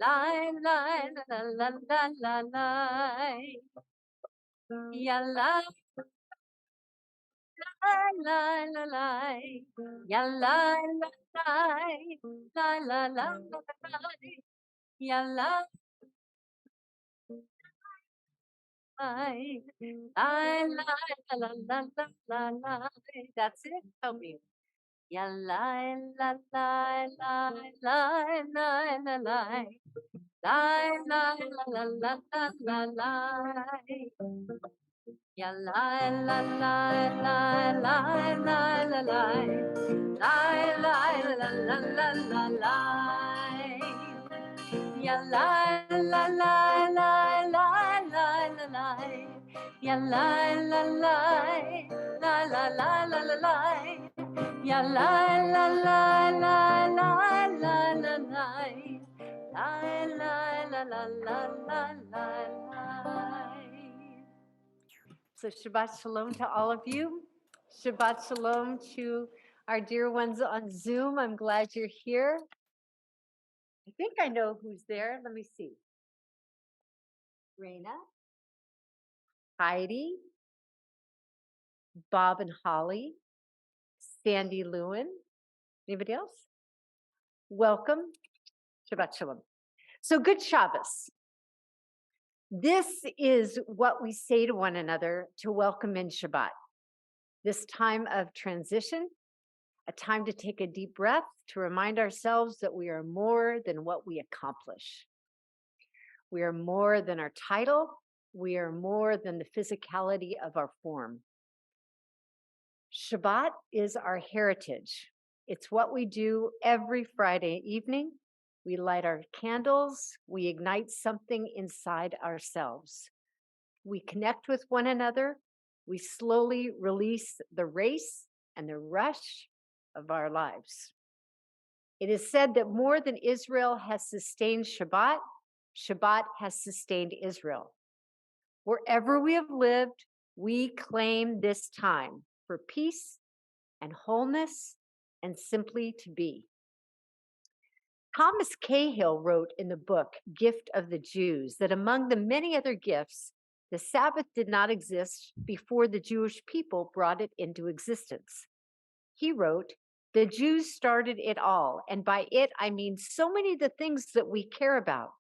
Lie, lie, la la la la la. Ya la la la la. Ya la la la la la la. Ya la la la la la la la la. That's it. Help me. Ya la la la la la la la la. La la la la la la la. Ya la la la la la la la la. La la la la la la la. Ya la la la la la la la la. Ya la la la la la la la la la. Ya la la la la la la la la. La la la la la la la. So Shabbat Shalom to all of you. Shabbat Shalom to our dear ones on Zoom. I'm glad you're here. I think I know who's there. Let me see. Raina, Heidi, Bob and Holly, Sandy Lewin. Anybody else? Welcome. Shabbat Shalom. So good Shabbos. This is what we say to one another to welcome in Shabbat. This time of transition, a time to take a deep breath, to remind ourselves that we are more than what we accomplish. We are more than our title. We are more than the physicality of our form. Shabbat is our heritage. It's what we do every Friday evening. We light our candles. We ignite something inside ourselves. We connect with one another. We slowly release the race and the rush of our lives. It is said that more than Israel has sustained Shabbat, Shabbat has sustained Israel. Wherever we have lived, we claim this time for peace and wholeness and simply to be. Thomas Cahill wrote in the book, Gift of the Jews, that among the many other gifts, the Sabbath did not exist before the Jewish people brought it into existence. He wrote, the Jews started it all, and by it, I mean so many of the things that we care about,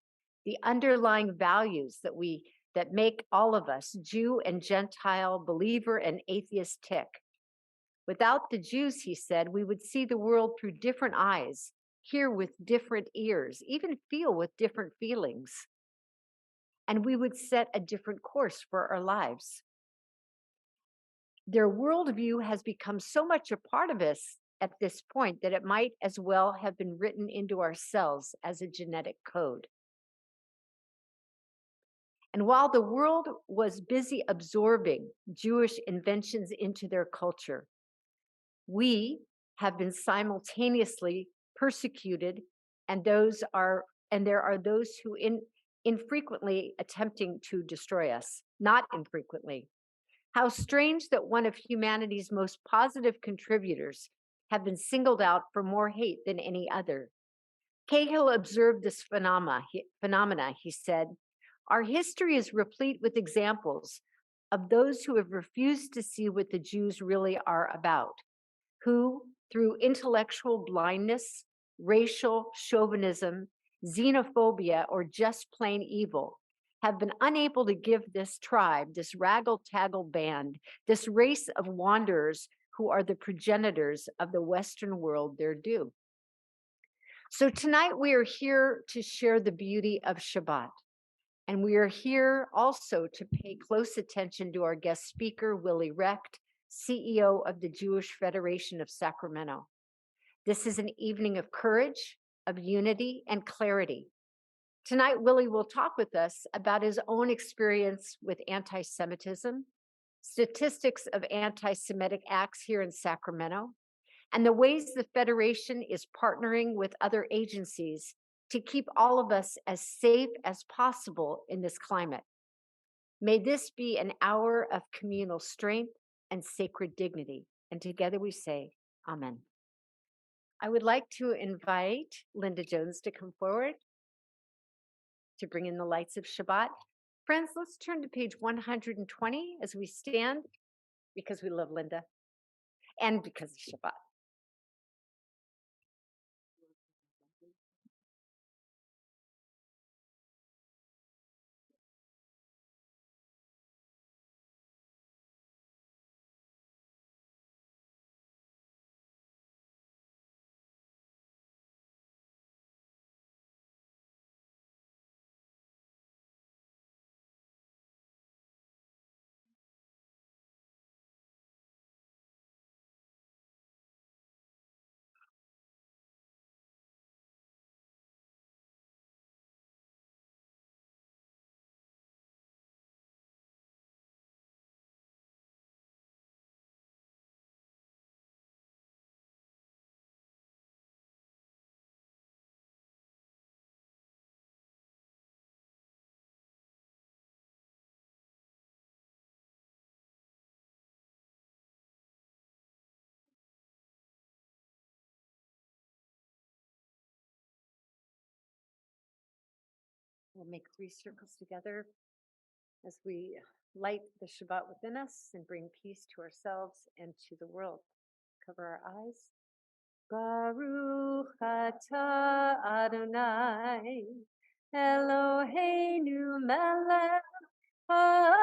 the underlying values that make all of us, Jew and Gentile, believer and atheist, tick. Without the Jews, he said, we would see the world through different eyes, hear with different ears, even feel with different feelings. And we would set a different course for our lives. Their worldview has become so much a part of us at this point that it might as well have been written into our cells as a genetic code. And while the world was busy absorbing Jewish inventions into their culture, we have been simultaneously persecuted, and there are those who infrequently attempting to destroy us, not infrequently. How strange that one of humanity's most positive contributors have been singled out for more hate than any other. Cahill observed this phenomena, he said, our history is replete with examples of those who have refused to see what the Jews really are about, who, through intellectual blindness, racial chauvinism, xenophobia, or just plain evil, have been unable to give this tribe, this raggle-taggle band, this race of wanderers who are the progenitors of the Western world their due. So tonight we are here to share the beauty of Shabbat. And we are here also to pay close attention to our guest speaker, Willie Recht, CEO of the Jewish Federation of Sacramento. This is an evening of courage, of unity, and clarity. Tonight, Willie will talk with us about his own experience with anti-Semitism, statistics of anti-Semitic acts here in Sacramento, and the ways the Federation is partnering with other agencies to keep all of us as safe as possible in this climate. May this be an hour of communal strength and sacred dignity. And together we say, Amen. I would like to invite Linda Jones to come forward. to bring in the lights of Shabbat. Friends, let's turn to page 120 as we stand, because we love Linda and because of Shabbat. We'll make 3 circles together as we light the Shabbat within us and bring peace to ourselves and to the world. Cover our eyes. Baruch atah Adonai Eloheinu melech haolam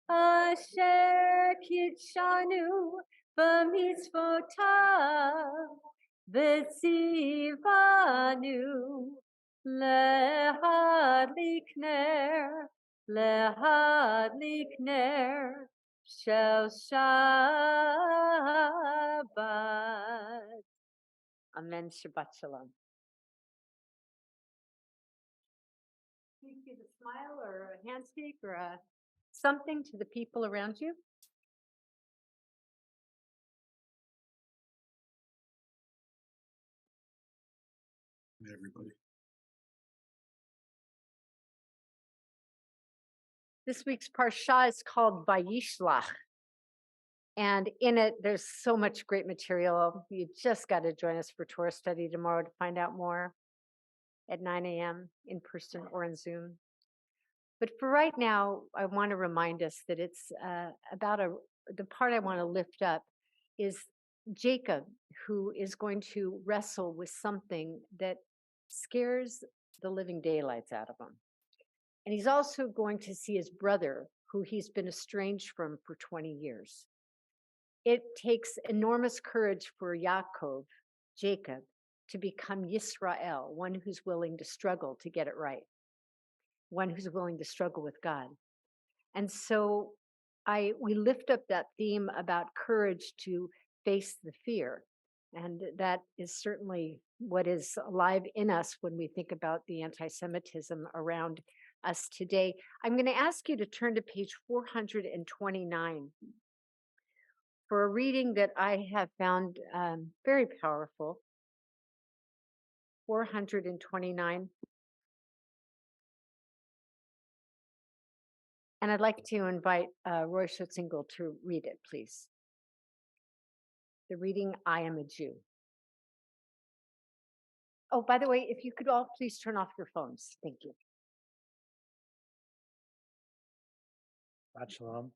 asher kitshanu b'mitzvotav v'tzivanu lehadlik ner shel Shabbat. Amen. Shabbat shalom. Please give a smile or a handshake or something to the people around you. Everybody. This week's parsha is called Vayishlach. And in it, there's so much great material. You just got to join us for Torah study tomorrow to find out more at 9 a.m. in person or on Zoom. But for right now, I want to remind us that it's the part I want to lift up is Jacob, who is going to wrestle with something that scares the living daylights out of him. And he's also going to see his brother, who he's been estranged from for 20 years. It takes enormous courage for Yaakov, Jacob, to become Yisrael, one who's willing to struggle to get it right, one who's willing to struggle with God. And so we lift up that theme about courage to face the fear. And that is certainly what is alive in us when we think about the anti-Semitism around us today. I'm going to ask you to turn to page 429 for a reading that I have found very powerful. 429. And I'd like to invite Roy Schutzingle to read it, please. The reading, I Am a Jew. Oh, by the way, if you could all please turn off your phones. Thank you. Shabbat shalom.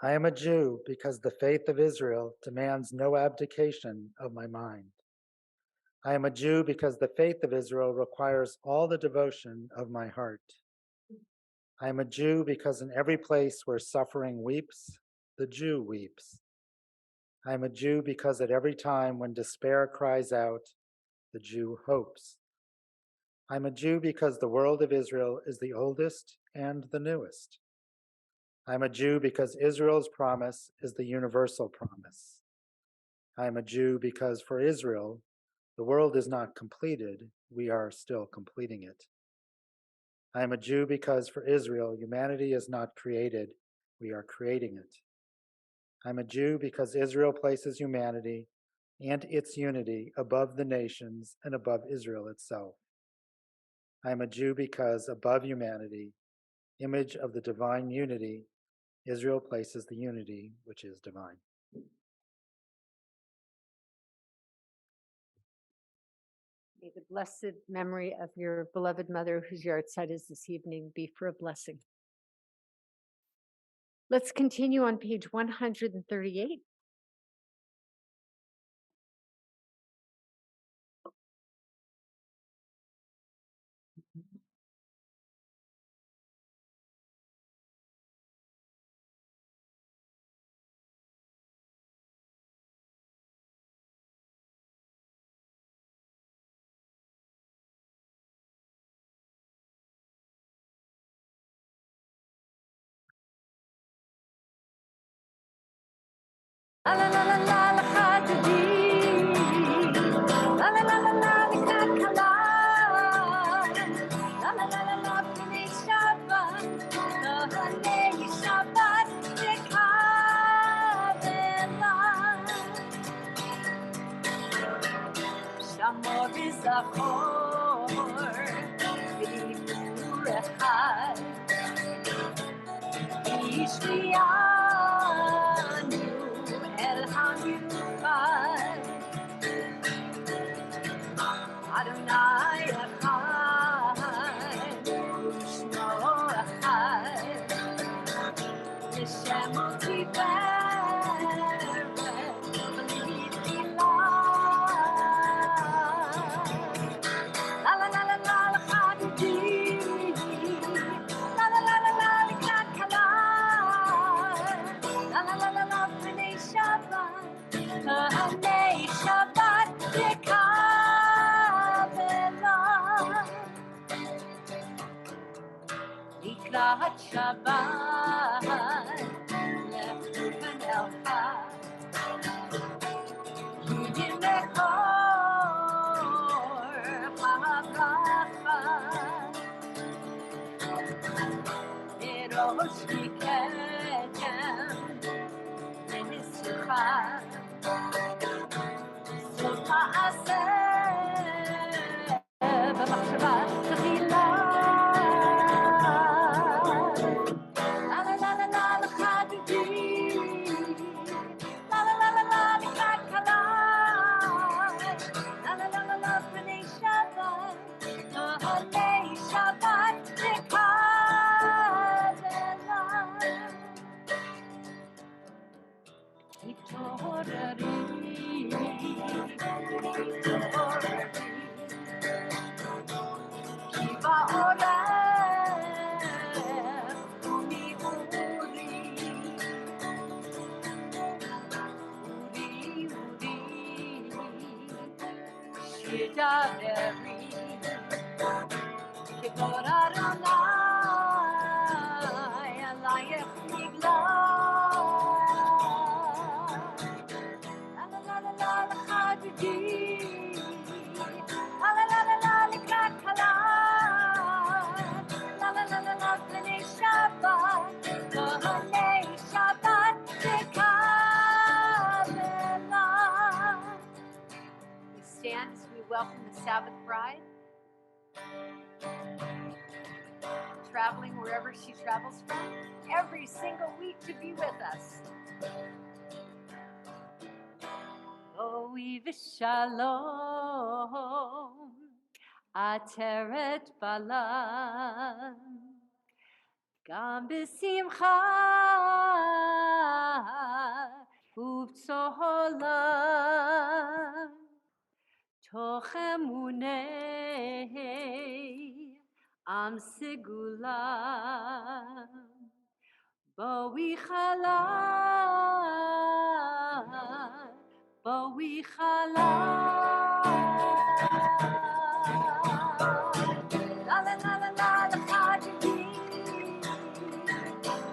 I am a Jew because the faith of Israel demands no abdication of my mind. I am a Jew because the faith of Israel requires all the devotion of my heart. I am a Jew because in every place where suffering weeps, the Jew weeps. I am a Jew because at every time when despair cries out, the Jew hopes. I am a Jew because the world of Israel is the oldest and the newest. I am a Jew because Israel's promise is the universal promise. I am a Jew because for Israel, the world is not completed, we are still completing it. I am a Jew because for Israel, humanity is not created, we are creating it. I am a Jew because Israel places humanity and its unity above the nations and above Israel itself. I am a Jew because above humanity, image of the divine unity, Israel places the unity which is divine. May the blessed memory of your beloved mother, whose yahrzeit is this evening, be for a blessing. Let's continue on page 138. La la la la la la khadidi, la la la la la la kala, la la la la la bnei Shabbat, bnei Shabbat lekavela, shamor v'zachor v'ibur echad, ishmiyanu el hamyuchad. Adonai Echad, U'Shmo Echad, L'Shem Tiferet, V'Litzilah. La la la la la l'Chadidi, la la la la la l'Kakala, la la la la la b'nei Shabbat, b'nei Shabbat lekavela. Likrat Shabbat lechuven elcha, Yudim mekor ha'bracha, Erosh mikedem lenisrucha, Sof ha'aseh b'machshava tchila. La la la la la l'Chadidi, la la la la la l'Kakala, la la la la la b'nei Shabbat, b'nei Shabbat lekavela. Hitorari, ki ba'orech u'mi'uri, uri, shidaveri, kivod Adonai alayech nigla. La la la la la l'Chadidi, la la la la la l'Kakala, la la la la la b'nei Shabbat, b'nei Shabbat lekavela. We stand as we welcome the Sabbath bride, traveling wherever she travels from, every single week to be with us. Oi v'shalom, ateret bala, gam b'simcha uv'tzola, toch emunei am segula, boi chala, boi chala. La la la la la l'Chadidi,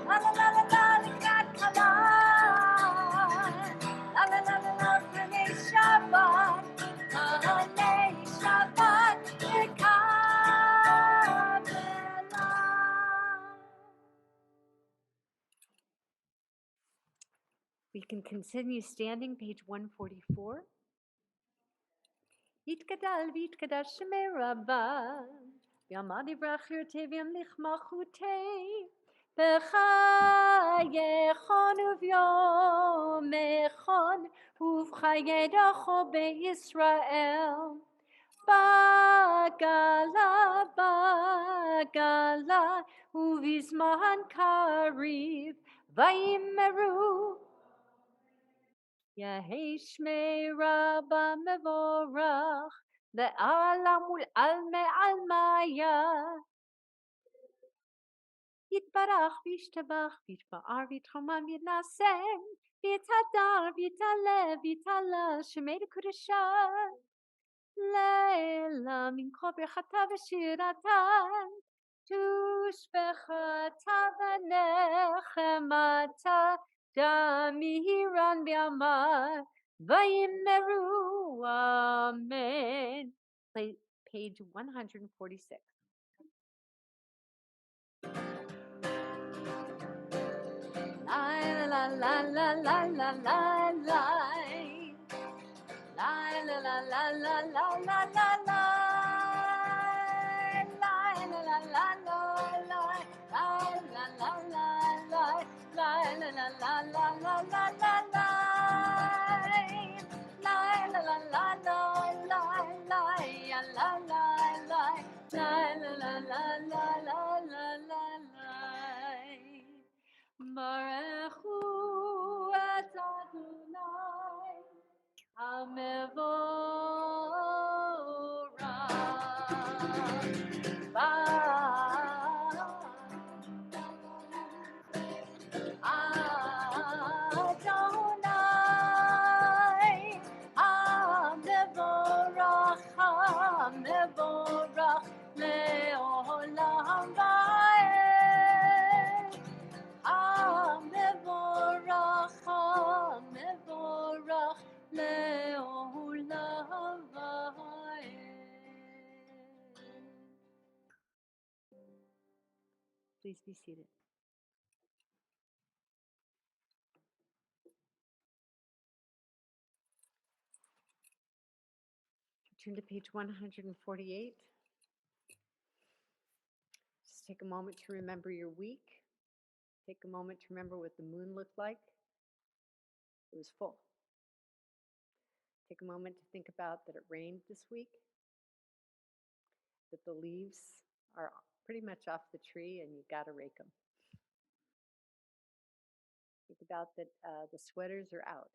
la la la la la l'Kakala, la la la la la b'nei Shabbat, b'nei Shabbat lekavela. We can continue standing, page 144. Yitkadal v'yitkadash shemei Rabbi, v'yamad yivrach yirtei v'yamlich malchutei, b'chayechon uvyomechon, uv'chayedacho be'Yisrael, Bagala, bagala, uvizman kariv, vaimeru. Yaheshme Rabba Mevorach, the Alamul Alme Almaya. Yitbarach, Vishtabach, Vishba'ar, Vitromam, Yidnasem, Vitadar, Vitale, Vitala, Shemed Kudasha, Leila, Min Kobe Chatav Shiratan, Tushbechata Vanechemata, Damihiran Biamar, Vayimeru, Amen. Page 146. La la la la la la la la. La la la la la la la la la. La la la la la la. La la la la la. La la la la la la la la la. La la la la la la la. Ya la la la. La la la la la la la la. Barechu et Adonai Hamevorach. Adonai Hamevorach, Hamevorach leolam vaed. Hamevorach, Hamevorach leolam vaed. Please be seated. Turn to page 148. Just take a moment to remember your week. Take a moment to remember what the moon looked like. It was full. Take a moment to think about that it rained this week, that the leaves are pretty much off the tree and you got to rake them. Think about that the sweaters are out.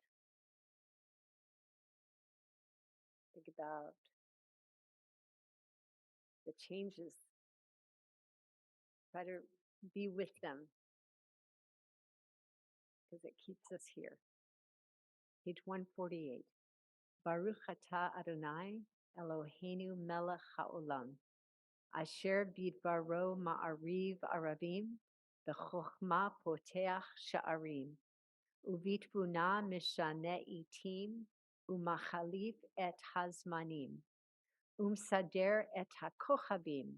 Think about the changes. Try to be with them because it keeps us here. Page 148. Baruch atah Adonai Eloheinu melech haolam. Asher bidbaro ma'ariv arabim, b'chochma poteach sha'arim, uvitbuna mishane itim, umachalif et hazmanim, umsader et hakochabim,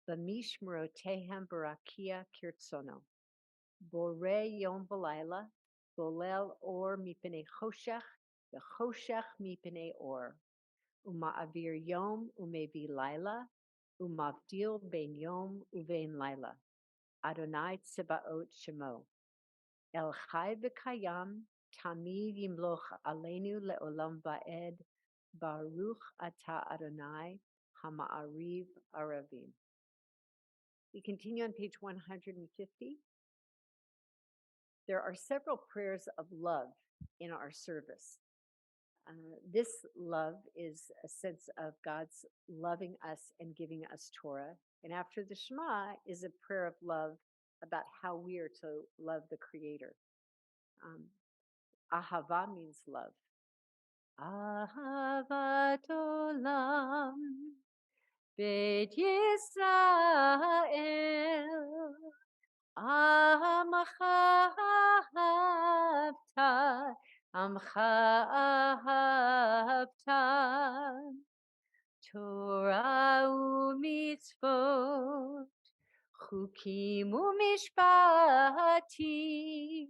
b'mishmerotehem barakia kirtsono, bore yom v'layla, bolel or mipnei choshech, v'choshech mipnei or, uma'avir yom umevi laila, umavdil ben yom uvein laila. Adonai Tsebaot Shemo. El Chai v'Kayam Tamid Yimloch Aleinu Le'olam Va'ed. Baruch Ata Adonai Hama'ariv Aravim. We continue on page 150. There are several prayers of love in our service. This love is a sense of God's loving us and giving us Torah. And after the Shema is a prayer of love about how we are to love the Creator. Ahava means love. Ahavat olam bet Yisrael Amcha ahavta, Amcha ahavta, Torah u'mitzvot, Chukim u'mishpatim,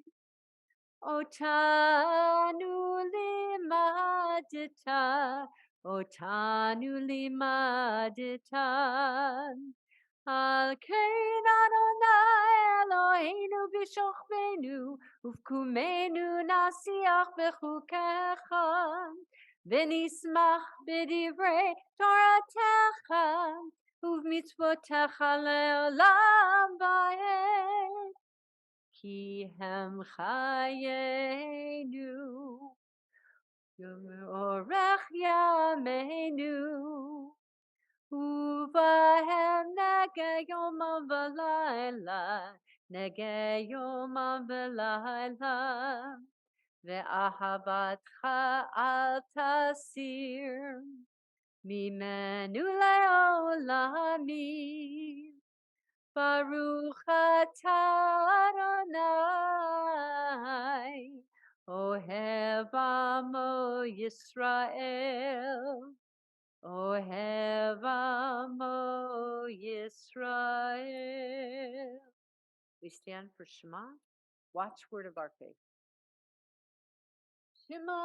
Otanu limadta, Otanu limadta. Al kein Adonai Eloheinu b'shochbenu, ufkumenu nasiach b'chukecha. ונשמח בדברי תורתך ובמצוותיך לעולם ועד, כי הם חיינו ואורך ימינו, ובהם נגע יומם ולילה, נגע יומם ולילה, ואהבתך אל תסיר ממנו לעולמים. ברוך אתה אדוני, אוהב עמו ישראל, אוהב עמו ישראל. We stand for Shema, watchword of our faith. Shema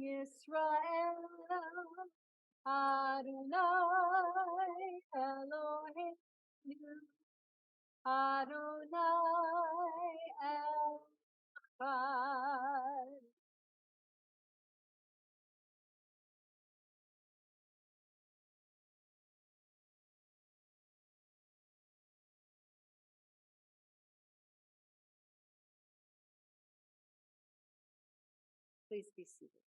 Yisrael, Adonai Eloheinu, Adonai Echad. Please be seated.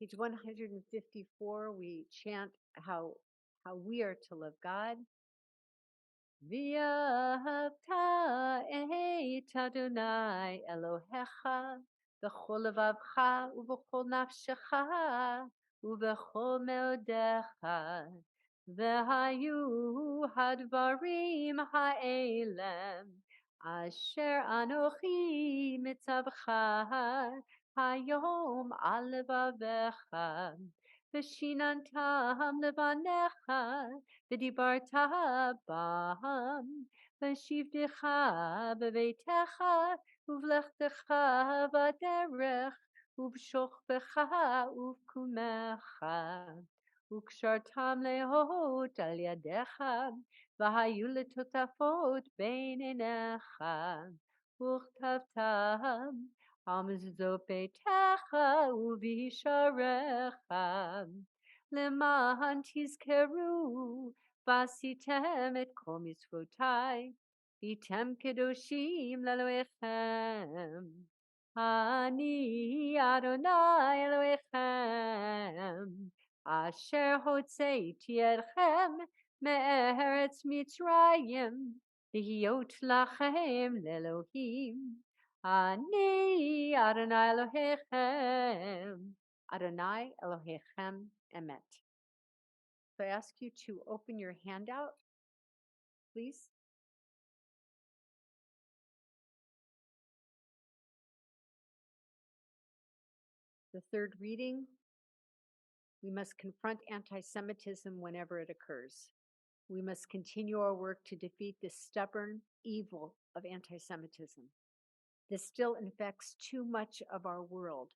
Page 154, we chant how we are to love God. V'ahavta et Adonai Elohecha b'chol levavcha u'b'chol nafshecha u'b'chol meodecha, v'hayu hadvarim ha'elem asher anochi mitzavcha hayom al levavecha, v'shinantam levanecha v'dibarta bam, v'shivtecha b'veitecha uv'lechtecha v'derech uv'shochbecha uv'kumecha u'kshartam lehot al yadecha v'hayu letotafot bein einecha u'chtavtam al mezuzot beitecha uv'yisharecha למען תזכרו ועשיתם את כל מצוותיי, והייתם קדושים לאלוהיכם. אני אדוני אלוהיכם, אשר הוצאתי אתכם מארץ מצרים, להיות לכם לאלוהים. אני אדוני אלוהיכם, Adonai Elohechem Emet. So I ask you to open your handout, please. The third reading, we must confront anti-Semitism whenever it occurs. We must continue our work to defeat this stubborn evil of anti-Semitism. This still infects too much of our world.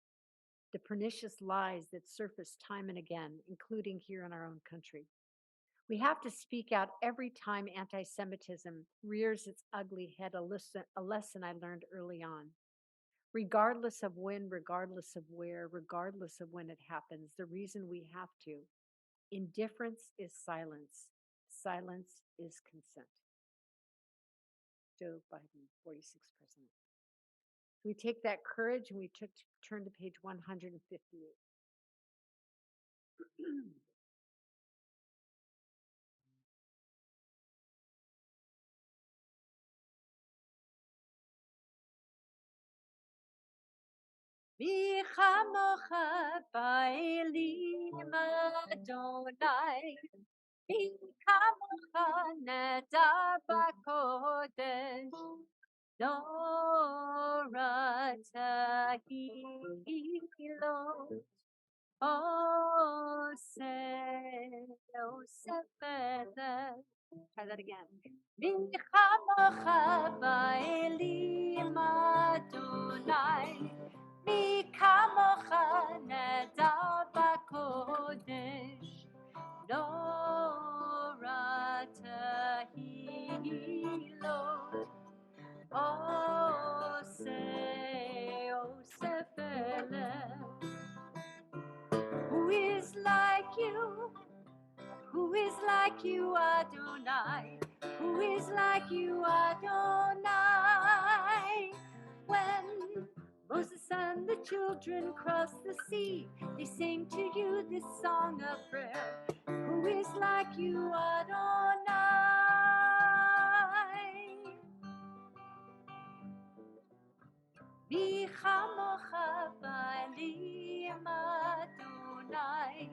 The pernicious lies that surface time and again, including here in our own country. We have to speak out every time anti-Semitism rears its ugly head, a lesson I learned early on. Regardless of when, regardless of where, regardless of when it happens, the reason we have to. Indifference is silence. Silence is consent. Joe Biden, 46th president. We take that courage and we turn to page 158. מי כמוך באלים אדוני, מי כמוך נדר בקודש, נורא תהילות, עושה פלא. Try that again. מי כמוך באלים אדוני, מי כמוך נדר בקודש, נורא תהילות, עושה like you, Adonai? Who is like you, Adonai? When Moses and the children crossed the sea, they sang to you this song of prayer. Who is like you, Adonai? Mi chamocha ba'elim Adonai,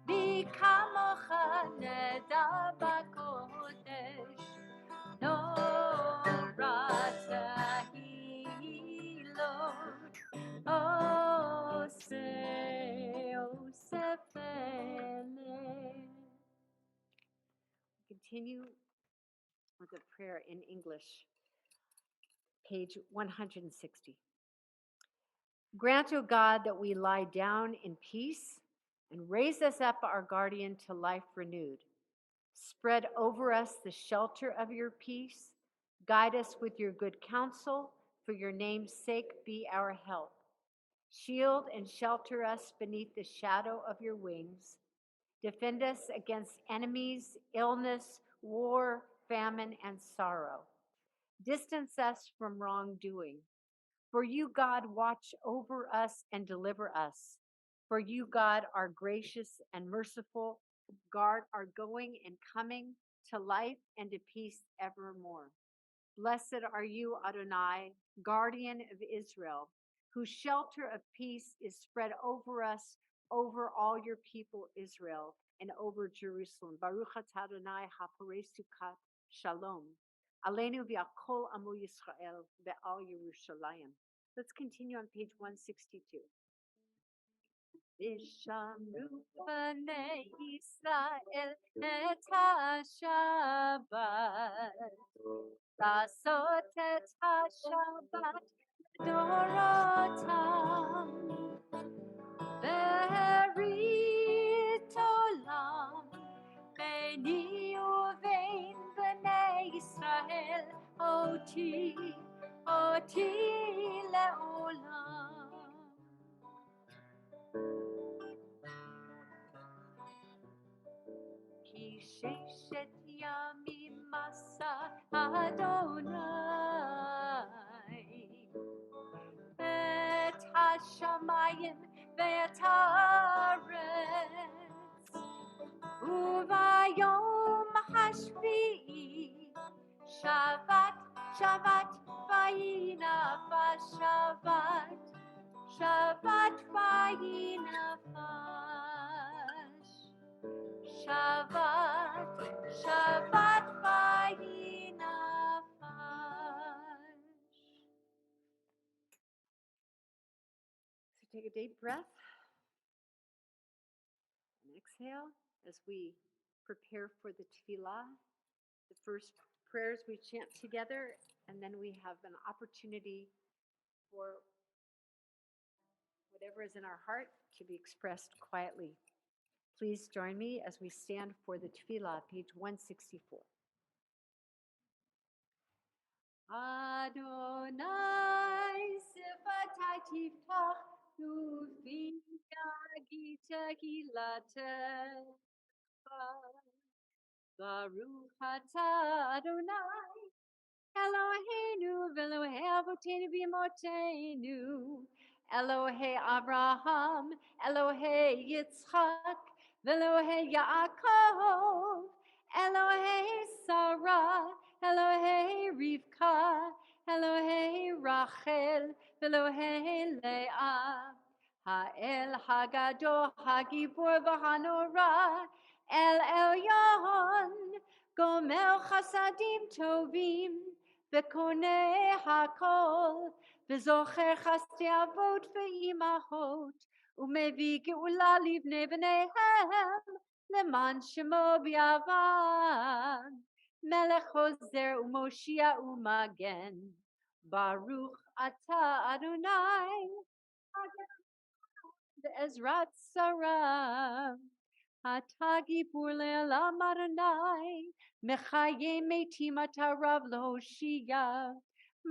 mi kamocha neda b'kodesh, nora tahilot, osefele. Continue with the prayer in English, page 160. Grant, O God, that we lie down in peace and raise us up, our guardian, to life renewed. Spread over us the shelter of your peace. Guide us with your good counsel. For your name's sake, be our help. Shield and shelter us beneath the shadow of your wings. Defend us against enemies, illness, war, famine, and sorrow. Distance us from wrongdoing. For you, God, watch over us and deliver us. For you, God, are gracious and merciful. Guard our going and coming to life and to peace evermore. Blessed are you, Adonai, guardian of Israel, whose shelter of peace is spread over us, over all your people, Israel, and over Jerusalem. Baruch atah Adonai haporei sukat shalom. Aleinu v'akol amu Yisrael ve'al Yerushalayim. Let's continue on page 162. Vishamru b'nei Yisrael et ha-Shabbat, לעשות את השבת דורותם, ברית עולם ביני ובין בני ישראל, אותי לעולם. כי ששת ימים מסע אדוני את השמיים ואת הארץ, וביום השביעי שבת ויהי בשבת, שבת ויהי נפש. Shabbat ויהי נפש. So take a deep breath and exhale as we prepare for the tefillah, the first prayers we chant together, and then we have an opportunity for whatever is in our heart to be expressed quietly. Please join me as we stand for the tefillah, page 164. Adonai sifatai tiftach ufi yagita hilatecha. Baruch atah Adonai Eloheinu v'Elohei avoteinu v'imotenu, Elohei Abraham, Elohei Yitzchak, v'Elohei Yaakov, Elohei Sarah, Elohei Rivka, Elohei Rachel, v'Elohei Leah, Ha'el Hagadol, Hagibor v'Hanora, El Elyon, Gomer chasadim tovim, v'koneh hakol, v'zocher chasdei avot v'imahot, u'mevi geula livnei b'neihem, leman shemo b'yavam, melech hozer u'moshia u'magen, Baruch atah Adonai, Ezrat Sarah. Atagi purle la maranai, mechaye metim atarav lohoshia,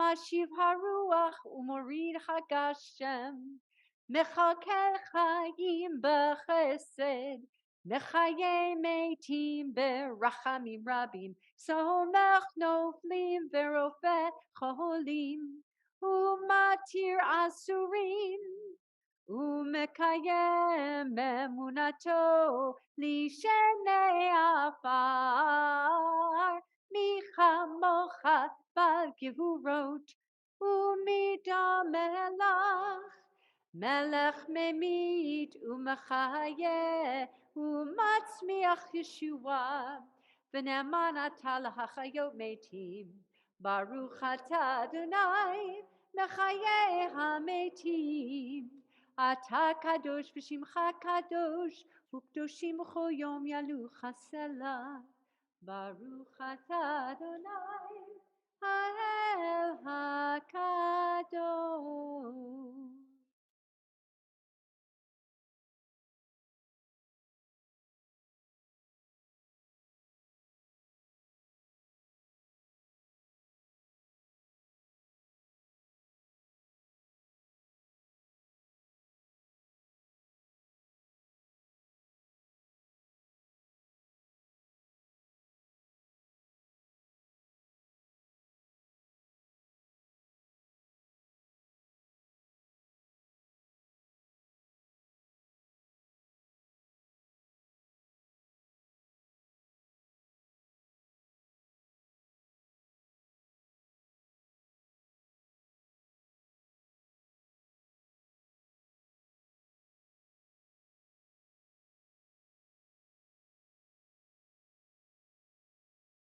mashiv haruach umorid hagashem, mechakel chayim bechesed, Mechaye metim berachamim rabim, somech noflim verofe cholim, umatir asurim, umekayem emunato lishenei afar, michamocha bal givurot, umidamelach, melech memit umachayeh, umatzmiach Yeshua, v'ne'eman ata lahachayot metim, baruch ata Adonai, mechayeh hametim, ata kadosh v'shimcha kadosh, u'kdoshim b'chol yom yalucha selah, baruch ata Adonai, ha'el hakadosh.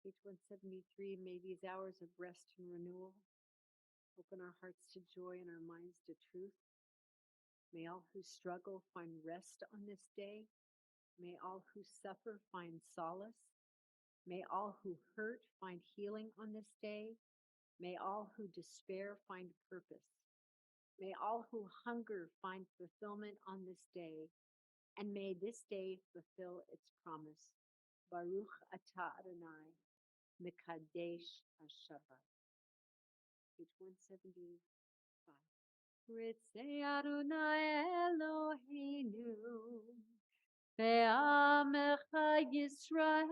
Page 173, may these hours of rest and renewal open our hearts to joy and our minds to truth. May all who struggle find rest on this day. May all who suffer find solace. May all who hurt find healing on this day. May all who despair find purpose. May all who hunger find fulfillment on this day. And may this day fulfill its promise. Baruch atah Adonai, Mekadesh HaShabbat. Page 175. Ritzei Adonai Eloheinu, ve'amecha Yisrael,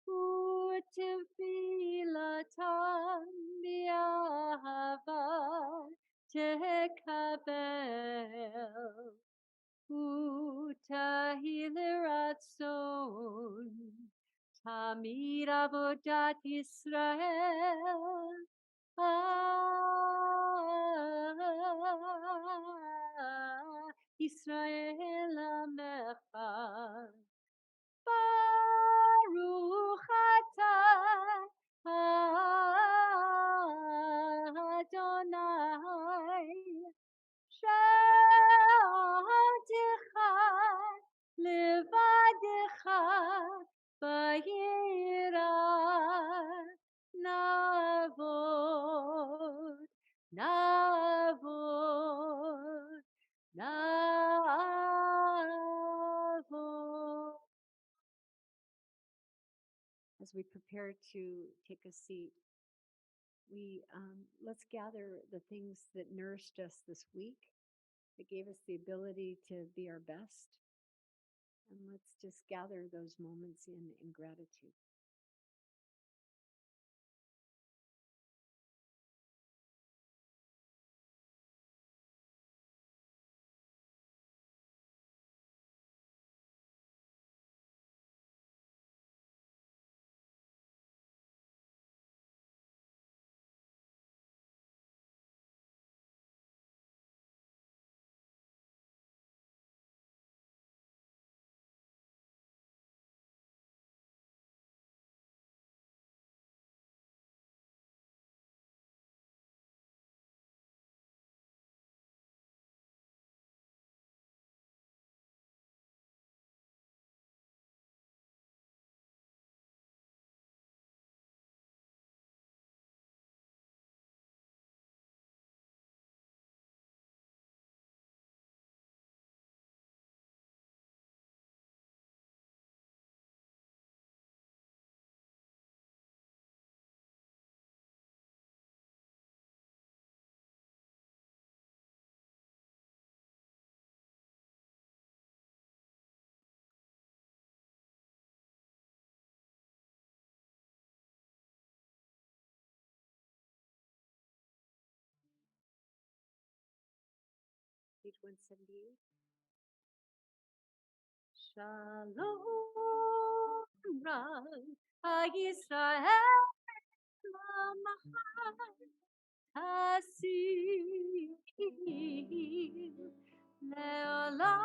u'tefilatan bi'ahava tekabel, u'tahil ratzon, tamid avodat Yisrael, Israel Amecha, Baruch atah Adonai, she'atecha levadecha ba'yira navod, navod, navod. As we prepare to take a seat, let's gather the things that nourished us this week, that gave us the ability to be our best, and let's just gather those moments in gratitude. page 178. Shalom Rav Yisrael Hasim Leolam.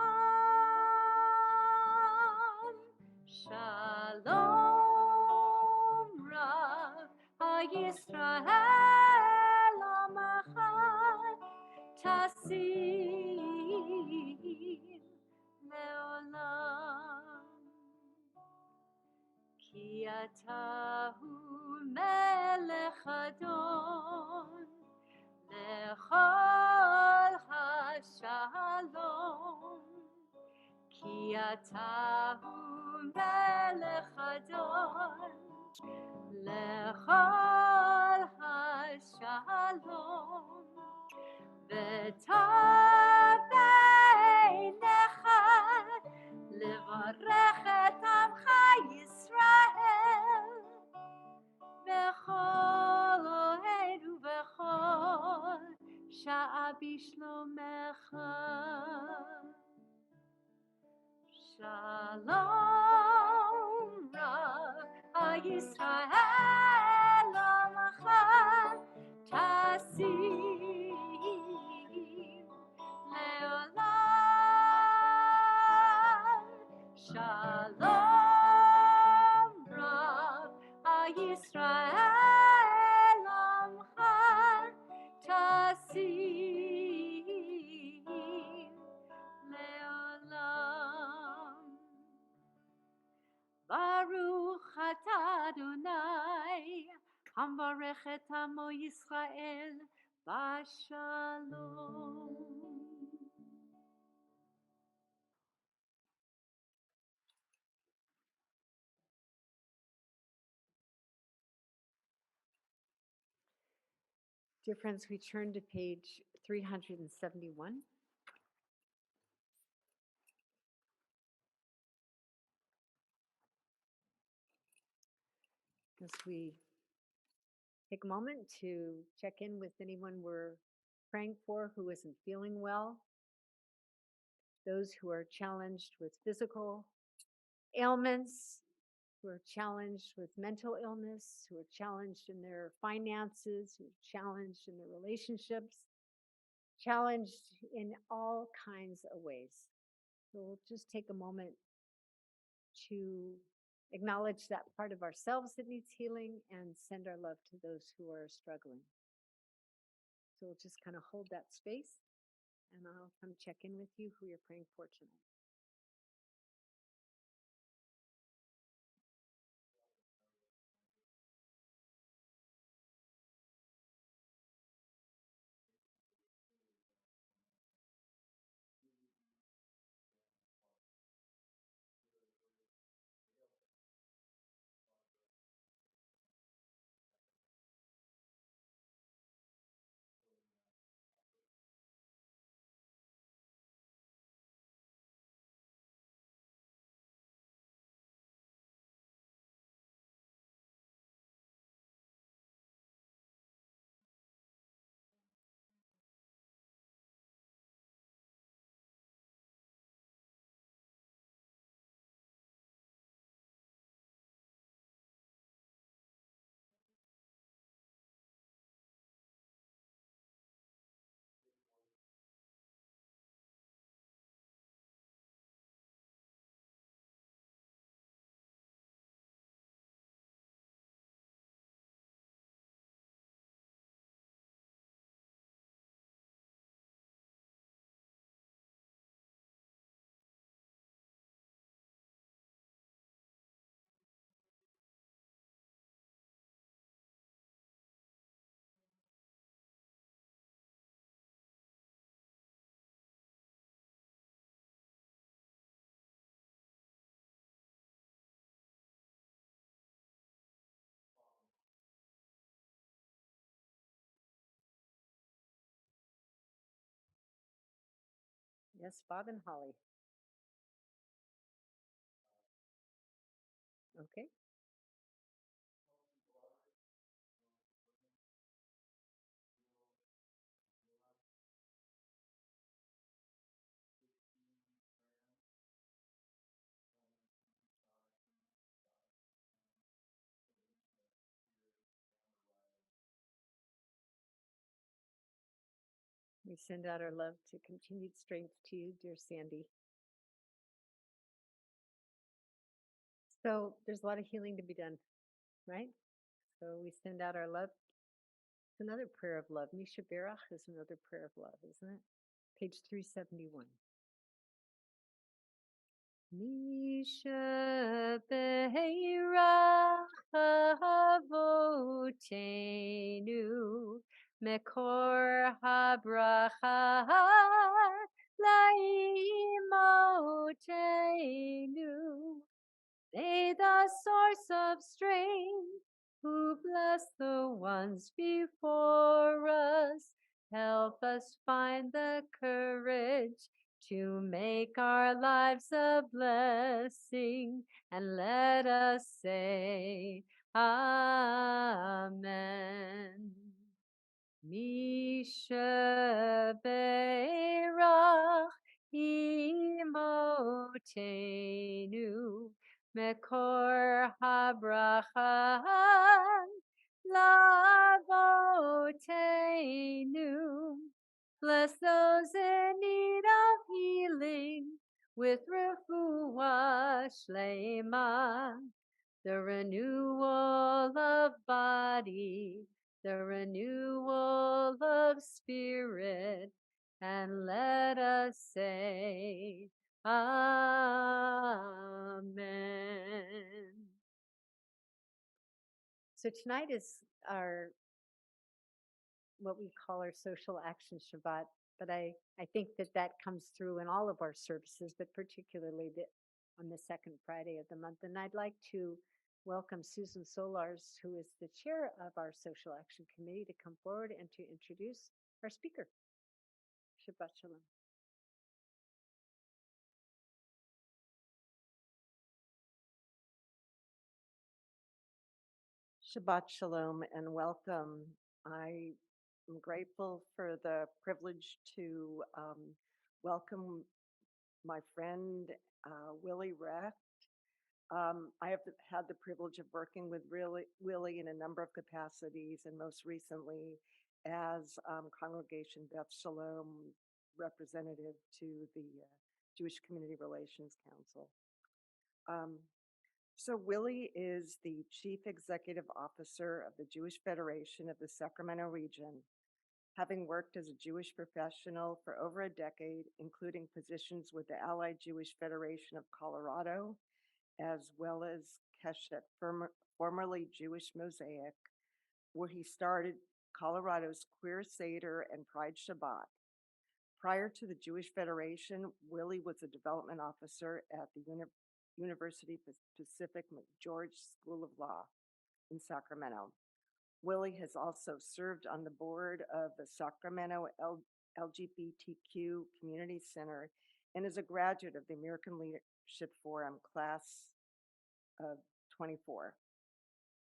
Shalom Rav Yisrael Tasim Leolam. Ki atahu melech adon lechol hashalom. Ki atahu melech adon lechol hashalom. ותבינך לברך את עמך ישראל בכל אוהד ובכל שעה בשלומך. שלום רב ישראל עמך תשים לעולם. שלום רב ישראל עמך תשים לעולם. Baruch atah Adonai, hamvarech et amo Yisrael, bashalom. Dear friends, we turn to page 371. As we take a moment to check in with anyone we're praying for who isn't feeling well, those who are challenged with physical ailments, who are challenged with mental illness, who are challenged in their finances, who are challenged in their relationships, challenged in all kinds of ways. So we'll just take a moment to acknowledge that part of ourselves that needs healing and send our love to those who are struggling. So we'll just kind of hold that space, and I'll come check in with you who you're praying for tonight. Yes, Bob and Holly. Okay. We send out our love to continued strength to you, dear Sandy. So there's a lot of healing to be done, right? So we send out our love. It's another prayer of love. Misha Berach is another prayer of love, isn't it? Page 371. Misha Berach Avotenu Mekor HaBracha Laimotenu. May the source of strength, who bless the ones before us, help us find the courage to make our lives a blessing, and let us say, Amen. Misha Berach Imotenu Mekor HaBracha Lavotenu. Bless those in need of healing with refuah shlema, the renewal of body, the renewal of spirit, and let us say, Amen. So tonight is our what we call our social action Shabbat, but I think that comes through in all of our services, but particularly on the second Friday of the month. And I'd like to welcome Susan Solars, who is the chair of our social action committee, to come forward and to introduce our speaker. Shabbat Shalom. Shabbat Shalom and welcome. I am grateful for the privilege to welcome my friend Willie Recht. I have had the privilege of working with Willie in a number of capacities, and most recently as Congregation Beth Shalom representative to the Jewish Community Relations Council. So Willie is the Chief Executive Officer of the Jewish Federation of the Sacramento region, having worked as a Jewish professional for over a decade, including positions with the Allied Jewish Federation of Colorado, as well as Keshet, formerly Jewish Mosaic, where he started Colorado's Queer Seder and Pride Shabbat. Prior to the Jewish Federation, Willie was a development officer at the University Pacific McGeorge School of Law in Sacramento. Willie has also served on the board of the Sacramento LGBTQ Community Center and is a graduate of the American Leadership Forum class of 24.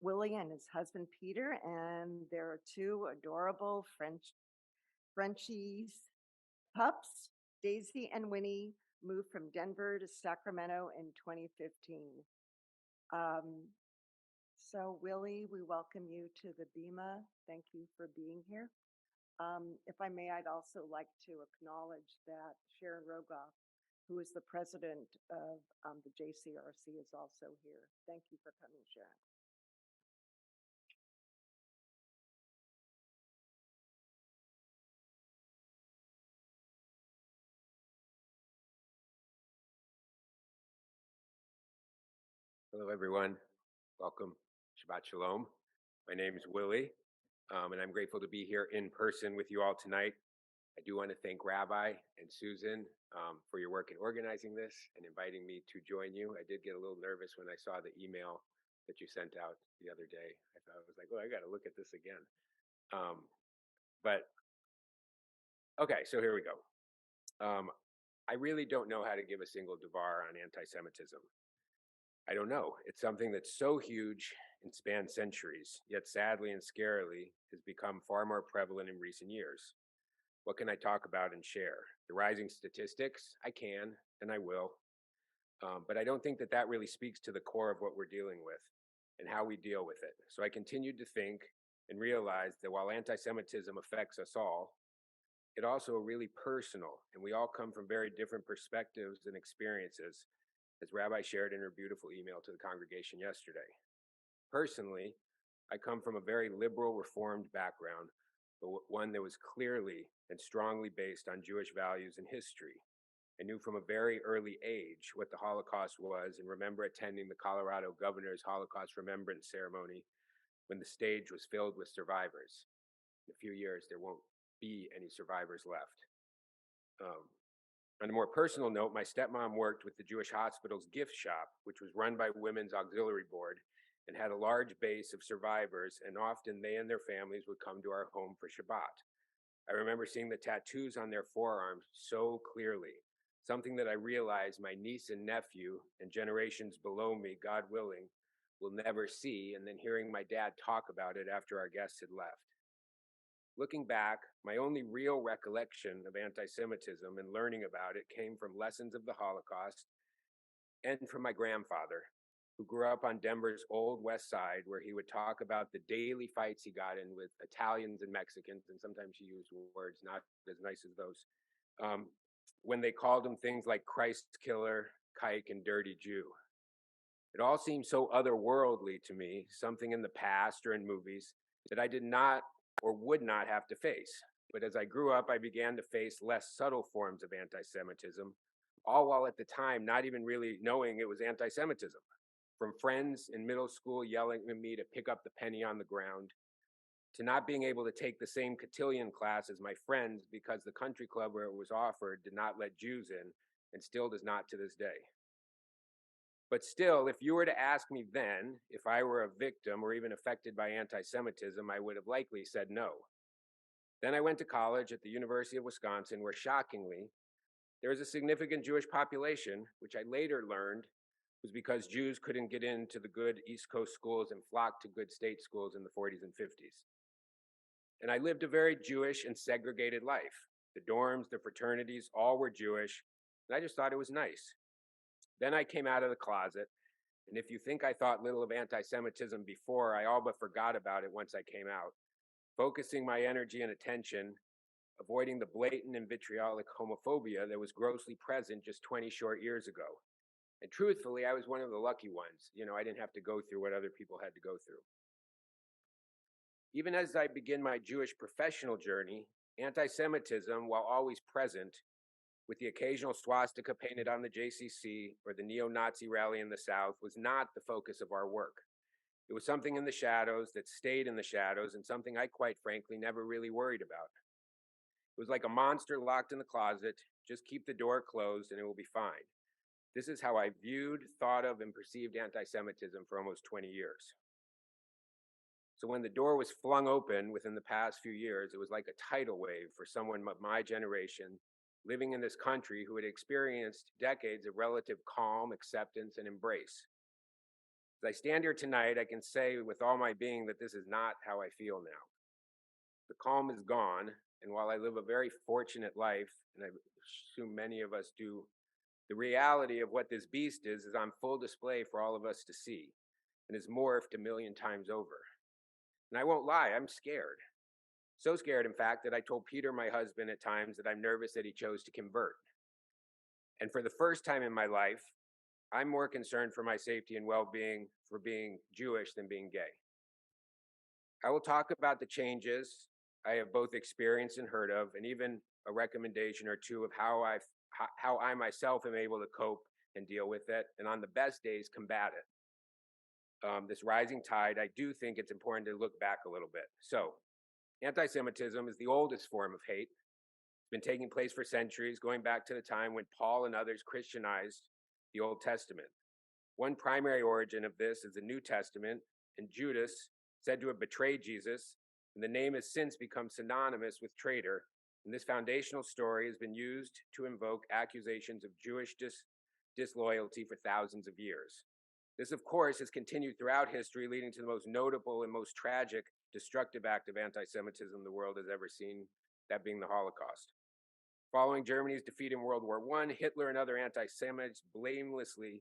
Willie and his husband Peter and their two adorable Frenchies pups, Daisy and Winnie, moved from Denver to Sacramento in 2015. So Willie, we welcome you to the BEMA. Thank you for being here. If I may, I'd also like to acknowledge that Sharon Rogoff, who is the president of the JCRC, is also here. Thank you for coming, Sharon. Hello, everyone. Welcome. Shabbat Shalom. My name is Willie, and I'm grateful to be here in person with you all tonight. I do want to thank Rabbi and Susan for your work in organizing this and inviting me to join you. I did get a little nervous when I saw the email that you sent out the other day. I was like, oh, I got to look at this again. But okay, so here we go. I really don't know how to give a single devar on anti-Semitism. I don't know. It's something that's so huge and spans centuries, yet sadly and scarily has become far more prevalent in recent years. What can I talk about and share? The rising statistics? I can, and I will. But I don't think that really speaks to the core of what we're dealing with and how we deal with it. So I continued to think and realize that while anti-Semitism affects us all, it also really personal, and we all come from very different perspectives and experiences, as Rabbi shared in her beautiful email to the congregation yesterday. Personally, I come from a very liberal Reformed background, but one that was clearly and strongly based on Jewish values and history. I knew from a very early age what the Holocaust was and remember attending the Colorado governor's Holocaust remembrance ceremony when the stage was filled with survivors. In a few years, there won't be any survivors left. On a more personal note, my stepmom worked with the Jewish Hospital's gift shop, which was run by Women's Auxiliary Board and had a large base of survivors, and often they and their families would come to our home for Shabbat. I remember seeing the tattoos on their forearms so clearly, something that I realized my niece and nephew and generations below me, God willing, will never see, and then hearing my dad talk about it after our guests had left. Looking back, my only real recollection of anti-Semitism and learning about it came from lessons of the Holocaust and from my grandfather, who grew up on Denver's Old West Side, where he would talk about the daily fights he got in with Italians and Mexicans, and sometimes he used words not as nice as those, when they called him things like Christ killer, kike, and dirty Jew. It all seemed so otherworldly to me, something in the past or in movies, that I did not or would not have to face. But as I grew up, I began to face less subtle forms of anti-Semitism, all while at the time not even really knowing it was anti-Semitism. From friends in middle school yelling at me to pick up the penny on the ground, to not being able to take the same cotillion class as my friends because the country club where it was offered did not let Jews in, and still does not to this day. But still, if you were to ask me then if I were a victim or even affected by anti-Semitism, I would have likely said no. Then I went to college at the University of Wisconsin, where shockingly, there is a significant Jewish population, which I later learned was because Jews couldn't get into the good East Coast schools and flocked to good state schools in the 40s and 50s. And I lived a very Jewish and segregated life. The dorms, the fraternities, all were Jewish, and I just thought it was nice. Then I came out of the closet, and if you think I thought little of anti-Semitism before, I all but forgot about it once I came out, focusing my energy and attention, avoiding the blatant and vitriolic homophobia that was grossly present just 20 short years ago. And truthfully, I was one of the lucky ones. I didn't have to go through what other people had to go through. Even as I begin my Jewish professional journey, anti-Semitism, while always present, with the occasional swastika painted on the JCC or the neo-Nazi rally in the South, was not the focus of our work. It was something in the shadows that stayed in the shadows, and something I quite frankly never really worried about. It was like a monster locked in the closet. Just keep the door closed and it will be fine. This is how I viewed, thought of, and perceived anti-Semitism for almost 20 years. So when the door was flung open within the past few years, it was like a tidal wave for someone of my generation living in this country who had experienced decades of relative calm, acceptance, and embrace. As I stand here tonight, I can say with all my being that this is not how I feel now. The calm is gone, and while I live a very fortunate life, and I assume many of us do, the reality of what this beast is on full display for all of us to see, and is morphed a million times over. And I won't lie, I'm scared. So scared, in fact, that I told Peter, my husband, at times that I'm nervous that he chose to convert. And for the first time in my life, I'm more concerned for my safety and well-being for being Jewish than being gay. I will talk about the changes I have both experienced and heard of, and even a recommendation or two of how I myself am able to cope and deal with it, and on the best days, combat it. This rising tide, I do think it's important to look back a little bit. So, anti-Semitism is the oldest form of hate. It's been taking place for centuries, going back to the time when Paul and others Christianized the Old Testament. One primary origin of this is the New Testament, and Judas, said to have betrayed Jesus, and the name has since become synonymous with traitor, and this foundational story has been used to invoke accusations of Jewish disloyalty for thousands of years. This, of course, has continued throughout history, leading to the most notable and most tragic, destructive act of anti-Semitism the world has ever seen, that being the Holocaust. Following Germany's defeat in World War I, Hitler and other anti-Semites baselessly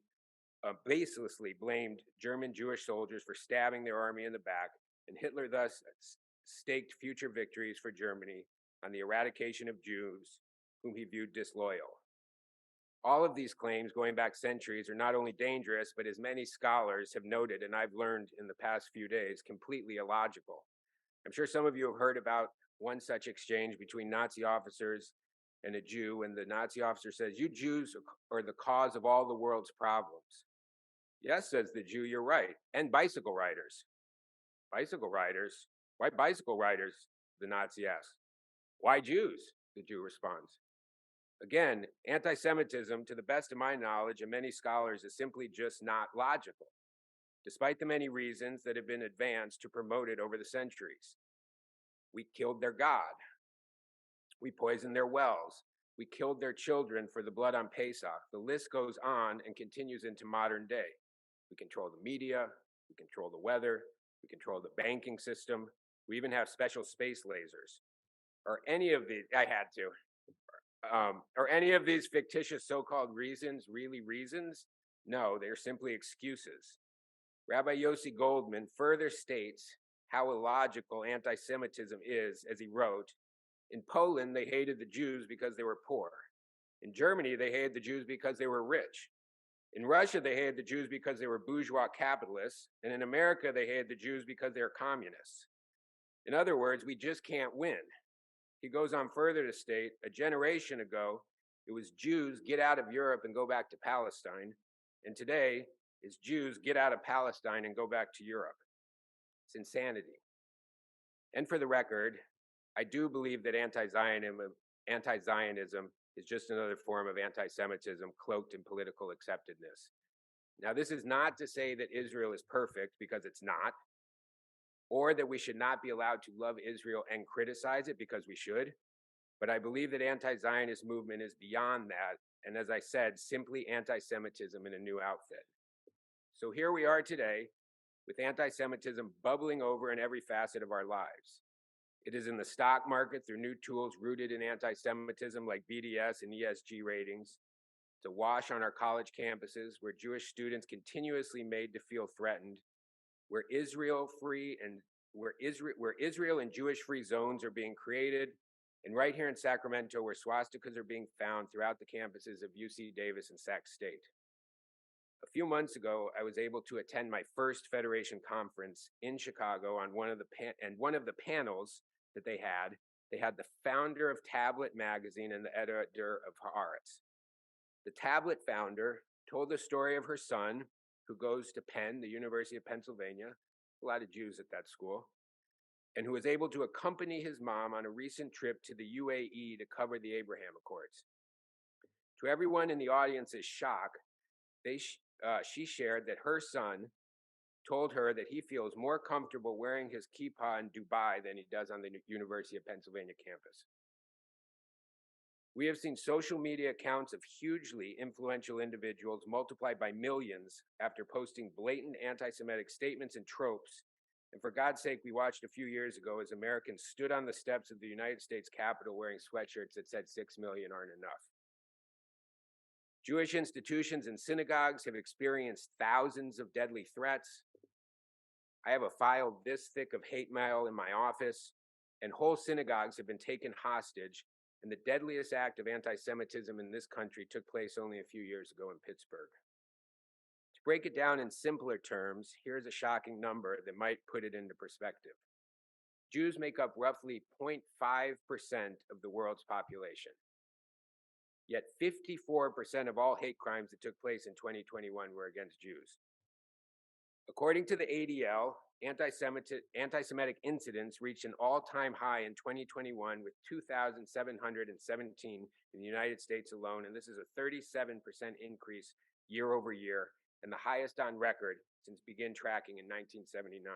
blamed German Jewish soldiers for stabbing their army in the back, and Hitler thus staked future victories for Germany on the eradication of Jews whom he viewed disloyal. All of these claims, going back centuries, are not only dangerous, but as many scholars have noted, and I've learned in the past few days, completely illogical. I'm sure some of you have heard about one such exchange between Nazi officers and a Jew, and the Nazi officer says, "You Jews are the cause of all the world's problems." "Yes," says the Jew, "you're right. And bicycle riders." "Bicycle riders? Why bicycle riders?" the Nazi asks. "Why Jews?" the Jew responds. Again, anti-Semitism, to the best of my knowledge and many scholars, is simply just not logical, despite the many reasons that have been advanced to promote it over the centuries. We killed their God. We poisoned their wells. We killed their children for the blood on Pesach. The list goes on and continues into modern day. We control the media. We control the weather. We control the banking system. We even have special space lasers. Or any of these, I had to. Are any of these fictitious so-called reasons really reasons? No, they're simply excuses. Rabbi Yossi Goldman further states how illogical anti-Semitism is, as he wrote, "In Poland, they hated the Jews because they were poor. In Germany, they hated the Jews because they were rich. In Russia, they hated the Jews because they were bourgeois capitalists. And in America, they hated the Jews because they were communists. In other words, we just can't win." He goes on further to state, a generation ago, it was Jews get out of Europe and go back to Palestine. And today, it's Jews get out of Palestine and go back to Europe. It's insanity. And for the record, I do believe that anti-Zionism is just another form of anti-Semitism cloaked in political acceptedness. Now, this is not to say that Israel is perfect, because it's not, or that we should not be allowed to love Israel and criticize it, because we should. But I believe that anti-Zionist movement is beyond that, and as I said, simply anti-Semitism in a new outfit. So here we are today with anti-Semitism bubbling over in every facet of our lives. It is in the stock market through new tools rooted in anti-Semitism like BDS and ESG ratings. It's awash on our college campuses where Jewish students continuously made to feel threatened, where Israel and Jewish free zones are being created, and right here in Sacramento where swastikas are being found throughout the campuses of UC Davis and Sac State. A few months ago, I was able to attend my first Federation conference in Chicago on one of the panels that they had the founder of Tablet magazine and the editor of Haaretz. The Tablet founder told the story of her son, who goes to Penn, the University of Pennsylvania, a lot of Jews at that school, and who was able to accompany his mom on a recent trip to the UAE to cover the Abraham Accords. To everyone in the audience's shock, she shared that her son told her that he feels more comfortable wearing his kippah in Dubai than he does on the University of Pennsylvania campus. We have seen social media accounts of hugely influential individuals multiplied by millions after posting blatant anti-Semitic statements and tropes. And for God's sake, we watched a few years ago as Americans stood on the steps of the United States Capitol wearing sweatshirts that said 6 million aren't enough. Jewish institutions and synagogues have experienced thousands of deadly threats. I have a file this thick of hate mail in my office, and whole synagogues have been taken hostage, and the deadliest act of anti-Semitism in this country took place only a few years ago in Pittsburgh. To break it down in simpler terms, here's a shocking number that might put it into perspective. Jews make up roughly 0.5% of the world's population. Yet 54% of all hate crimes that took place in 2021 were against Jews. According to the ADL, anti-Semitic incidents reached an all-time high in 2021 with 2,717 in the United States alone, and this is a 37% increase year over year, and the highest on record since begin tracking in 1979.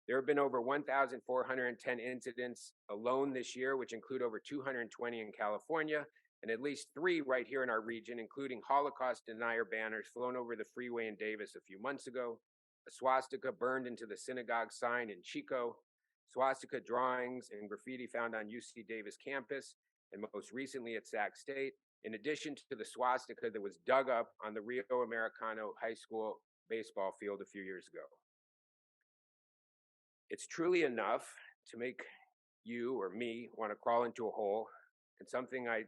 There have been over 1,410 incidents alone this year, which include over 220 in California, and at least 3 right here in our region, including Holocaust denier banners flown over the freeway in Davis a few months ago, a swastika burned into the synagogue sign in Chico, swastika drawings and graffiti found on UC Davis campus, and most recently at Sac State, in addition to the swastika that was dug up on the Rio Americano High School baseball field a few years ago. It's truly enough to make you or me want to crawl into a hole, and something I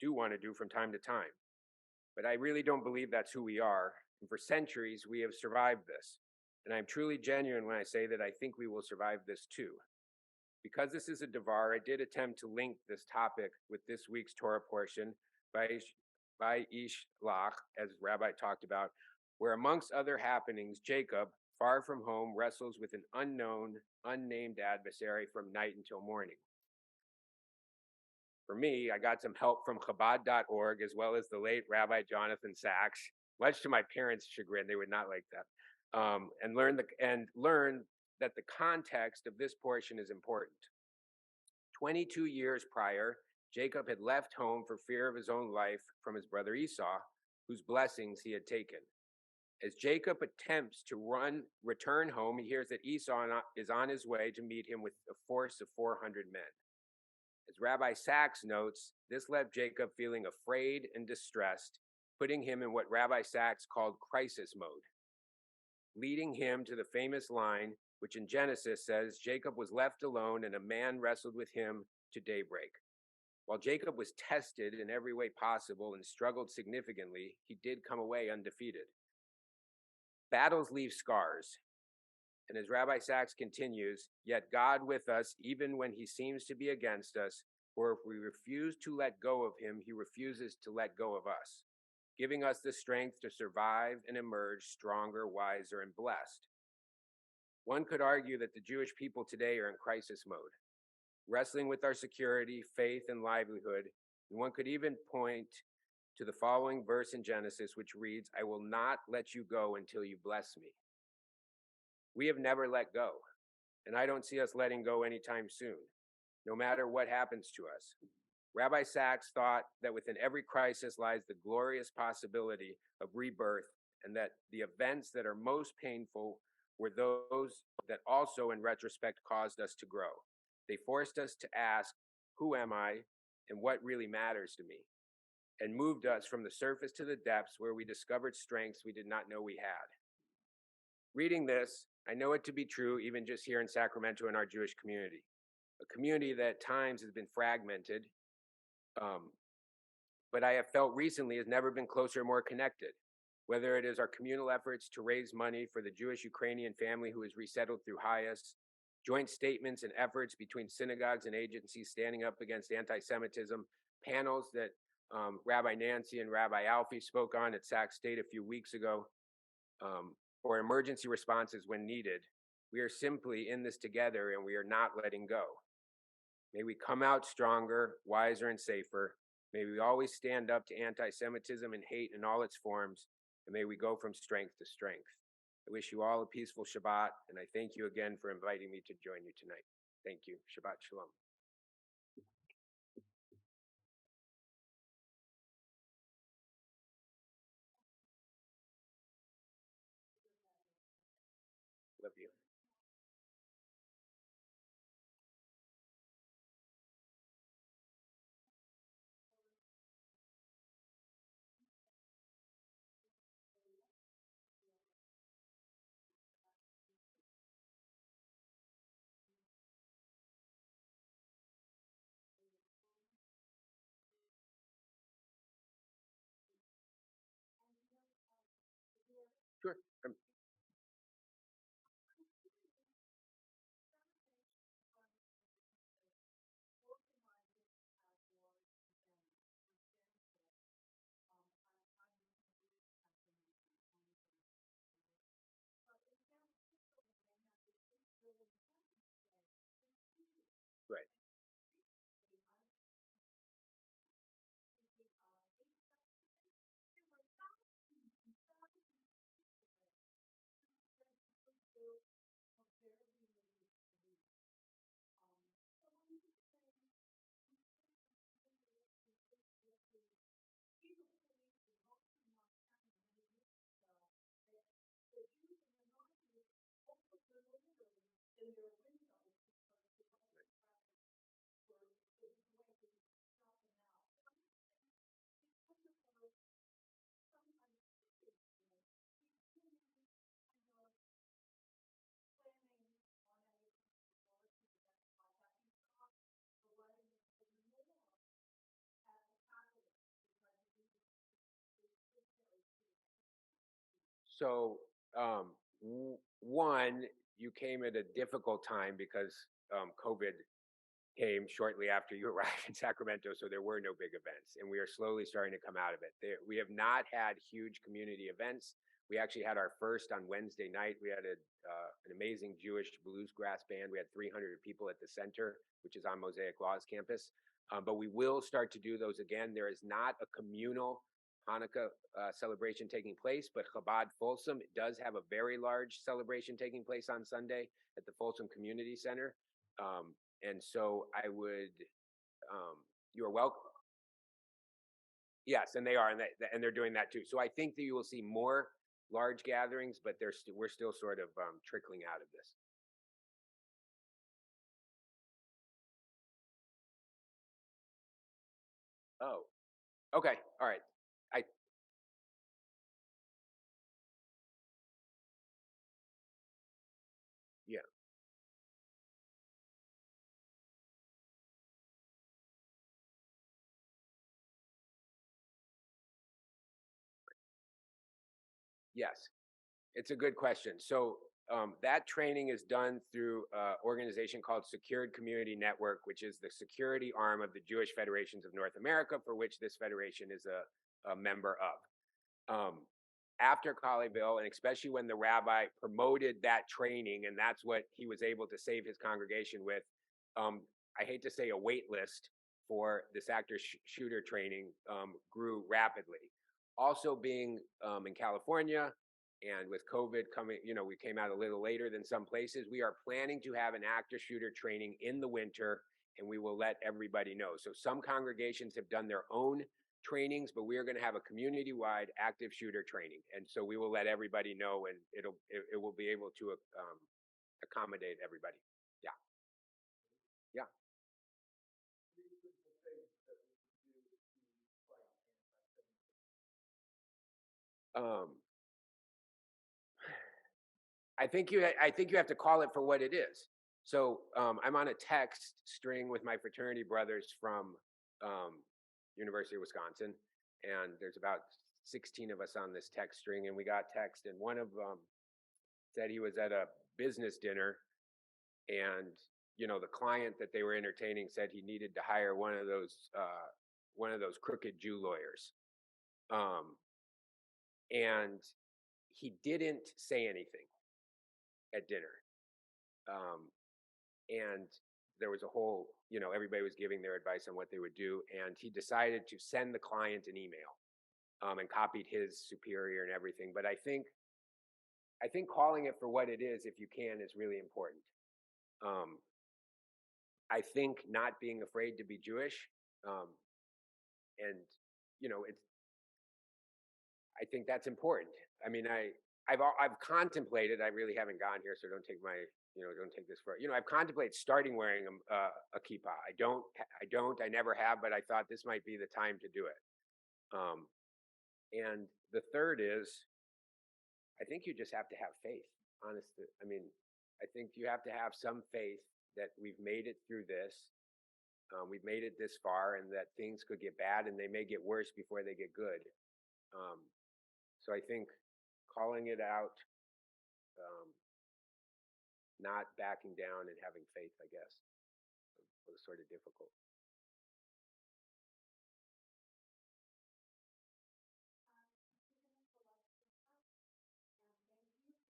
do want to do from time to time. But I really don't believe that's who we are. And for centuries, we have survived this. And I'm truly genuine when I say that I think we will survive this too. Because this is a Devar, I did attempt to link this topic with this week's Torah portion by Ish Lach, as Rabbi talked about, where amongst other happenings, Jacob, far from home, wrestles with an unknown, unnamed adversary from night until morning. For me, I got some help from Chabad.org, as well as the late Rabbi Jonathan Sachs. Much to my parents' chagrin, they would not like that, and learn that the context of this portion is important. 22 years prior, Jacob had left home for fear of his own life from his brother Esau, whose blessings he had taken. As Jacob attempts to return home, he hears that Esau is on his way to meet him with a force of 400 men. As Rabbi Sachs notes, this left Jacob feeling afraid and distressed, putting him in what Rabbi Sachs called crisis mode, leading him to the famous line, which in Genesis says, Jacob was left alone and a man wrestled with him to daybreak. While Jacob was tested in every way possible and struggled significantly, he did come away undefeated. Battles leave scars. And as Rabbi Sachs continues, yet God with us, even when he seems to be against us, for if we refuse to let go of him, he refuses to let go of us, giving us the strength to survive and emerge stronger, wiser, and blessed. One could argue that the Jewish people today are in crisis mode, wrestling with our security, faith, and livelihood. And one could even point to the following verse in Genesis, which reads, I will not let you go until you bless me. We have never let go, and I don't see us letting go anytime soon, no matter what happens to us. Rabbi Sachs thought that within every crisis lies the glorious possibility of rebirth, and that the events that are most painful were those that also, in retrospect, caused us to grow. They forced us to ask, who am I, and what really matters to me, and moved us from the surface to the depths where we discovered strengths we did not know we had. Reading this, I know it to be true even just here in Sacramento in our Jewish community, a community that at times has been fragmented, but I have felt recently has never been closer or more connected, whether it is our communal efforts to raise money for the Jewish Ukrainian family who is resettled through Hayas, joint statements and efforts between synagogues and agencies standing up against anti-Semitism, panels that Rabbi Nancy and Rabbi Alfie spoke on at Sac State a few weeks ago, or emergency responses when needed. We are simply in this together and we are not letting go. May we come out stronger, wiser, and safer. May we always stand up to anti-Semitism and hate in all its forms, and may we go from strength to strength. I wish you all a peaceful Shabbat, and I thank you again for inviting me to join you tonight. Thank you. Shabbat Shalom. Love you. Sure. Right. So, one, you came at a difficult time because COVID came shortly after you arrived in Sacramento, so there were no big events, and we are slowly starting to come out of it. We have not had huge community events. We actually had our first on Wednesday night. We had an amazing Jewish bluegrass band. We had 300 people at the center, which is on Mosaic Law's campus. But we will start to do those again. There is not a communal Hanukkah celebration taking place, but Chabad Folsom does have a very large celebration taking place on Sunday at the Folsom Community Center. And so I would, you are welcome. Yes, and they are, and they're doing that too. So I think that you will see more large gatherings, but we're still sort of trickling out of this. Oh, okay, all right. Yeah, yes. It's a good question. So that training is done through an organization called Secured Community Network, which is the security arm of the Jewish Federations of North America, for which this federation is a member of. After Colleyville, and especially when the rabbi promoted that training, and that's what he was able to save his congregation with, I hate to say a wait list for this actor shooter training grew rapidly. Also being in California, and with COVID coming, we came out a little later than some places. We are planning to have an actor shooter training in the winter, and we will let everybody know. So some congregations have done their own trainings, but we are going to have a community-wide active shooter training, and so we will let everybody know, and it will be able to accommodate everybody. Yeah, yeah. Um, I think you have to call it for what it is. So I'm on a text string with my fraternity brothers from University of Wisconsin, and there's about 16 of us on this text string, and we got text, and one of them said he was at a business dinner, and the client that they were entertaining said he needed to hire one of those crooked Jew lawyers, and he didn't say anything at dinner. And there was a whole, everybody was giving their advice on what they would do. And he decided to send the client an email and copied his superior and everything. But I think calling it for what it is, if you can, is really important. I think not being afraid to be Jewish, and I think that's important. I mean, I've contemplated. I really haven't gone here, so don't take this for. I've contemplated starting wearing a kippah. I never have, but I thought this might be the time to do it. And the third is, I think you just have to have faith. Honestly, I mean, I think you have to have some faith that we've made it through this. We've made it this far, and that things could get bad, and they may get worse before they get good. So I think calling it out, not backing down, and having faith, I guess, was sort of difficult.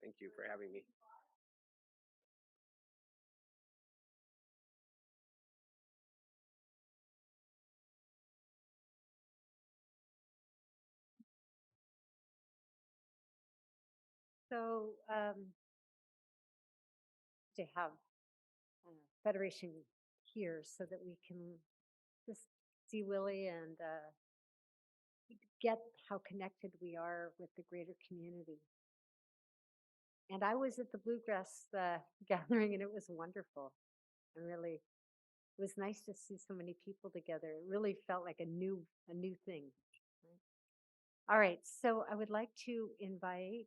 Thank you for having me. So to have Federation here so that we can just see Willie and get how connected we are with the greater community. And I was at the Bluegrass gathering, and it was wonderful. And really, it was nice to see so many people together. It really felt like a new thing. Right? All right, so I would like to invite.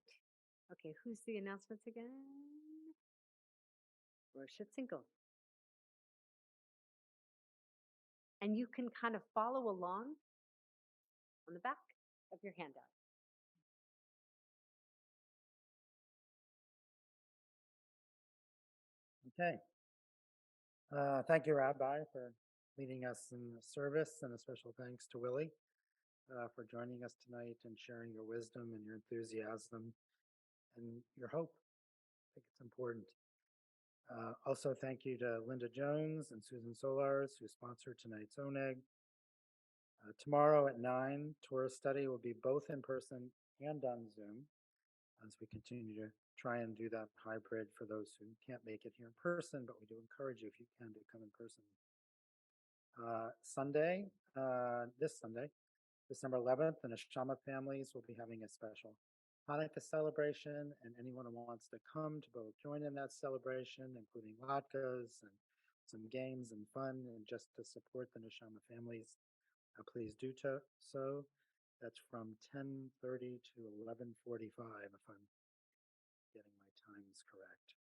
Okay, who's the announcements again? Worship Single. And you can kind of follow along on the back of your handout. Okay. Thank you, Rabbi, for leading us in the service, and a special thanks to Willie for joining us tonight and sharing your wisdom and your enthusiasm and your hope. I think it's important. Also, thank you to Linda Jones and Susan Solars, who sponsored tonight's ONEG. Tomorrow at 9, Torah study will be both in person and on Zoom, as we continue to try and do that hybrid for those who can't make it here in person, but we do encourage you, if you can, to come in person. This Sunday, December 11th, the Neshama families will be having a special Hanukkah celebration, and anyone who wants to come to both join in that celebration, including latkes and some games and fun, and just to support the Neshama families, please do so. That's from 10:30 to 11:45, if I'm getting my times correct.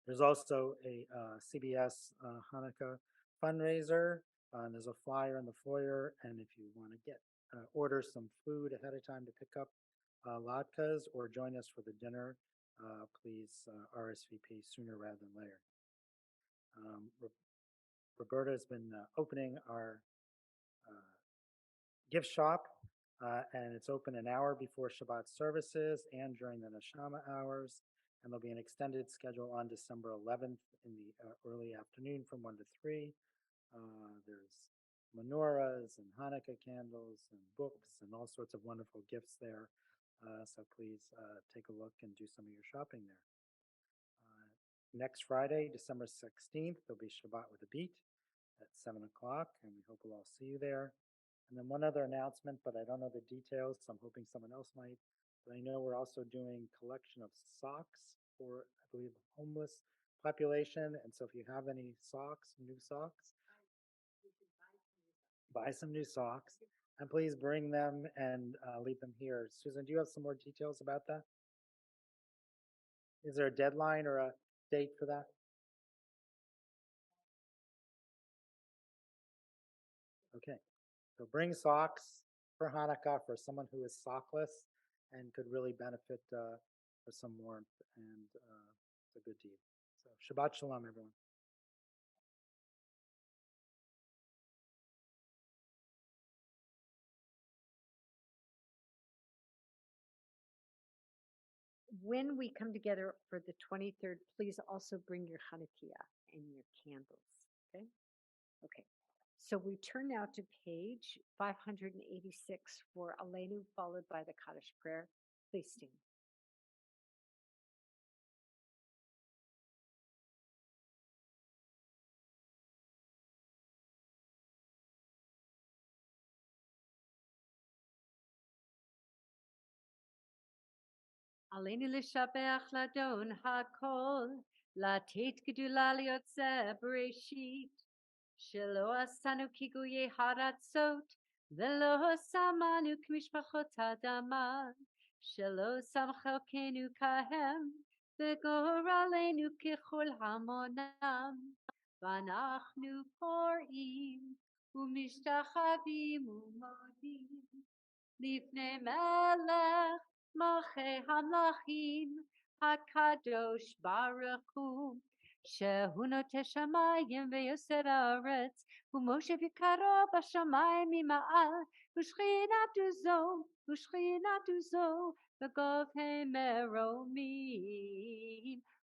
There's also a CBS Hanukkah fundraiser, and there's a flyer in the foyer. And if you want to order some food ahead of time to pick up latkes or join us for the dinner, please RSVP sooner rather than later. Roberta has been opening our gift shop, and it's open an hour before Shabbat services and during the Neshama hours. And there'll be an extended schedule on December 11th in the early afternoon from 1 to 3. There's menorahs and Hanukkah candles and books and all sorts of wonderful gifts there. So please take a look and do some of your shopping there. Next Friday, December 16th, there'll be Shabbat with a Beat at 7 o'clock, and we hope we'll all see you there. And then one other announcement, but I don't know the details, so I'm hoping someone else might. But I know we're also doing collection of socks for, I believe, the homeless population. And so if you have any socks, new socks, buy some new socks, and please bring them and leave them here. Susan, do you have some more details about that? Is there a deadline or a date for that? Okay. So bring socks for Hanukkah for someone who is sockless and could really benefit for some warmth, and it's a good deed. So Shabbat Shalom, everyone. When we come together for the 23rd, please also bring your Hanukkah and your candles. Okay? Okay. So we turn now to page 586 for Aleinu, followed by the Kaddish prayer. Please stand. Aleinu l'shabech ladon hakol, latet gedula liotze bereshit, shelo asanu kiguye haratzot, velo samanu k'mishpachot hadaman, shelo samchelkenu kahem, v'goralenu kechol hamonam, v'anachnu porim, u'mishtachavim u'modim, לפני מלך מלכי המלכים הקדוש ברוך הוא שהוא נוטה שמיים ויוסר הארץ ומושב יקרו בשמיים ממעל ושכינתו זו בגובה מרומים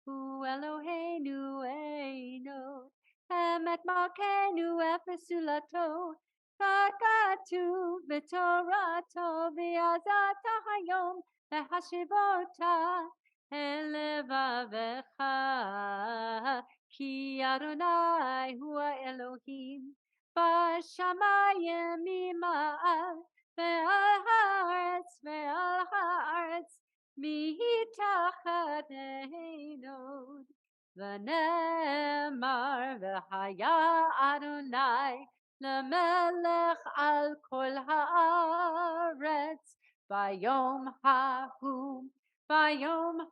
הוא אלוהינו אינו אמת מלכנו אפס זולתו ככתוב בתורתו ויעזת היום להשיבותה אל לבבך כי אדוני הוא האלוהים בשמיים ממעל ועל הארץ מתחתינו ונאמר והיה אדוני למלך על כל הארץ ביום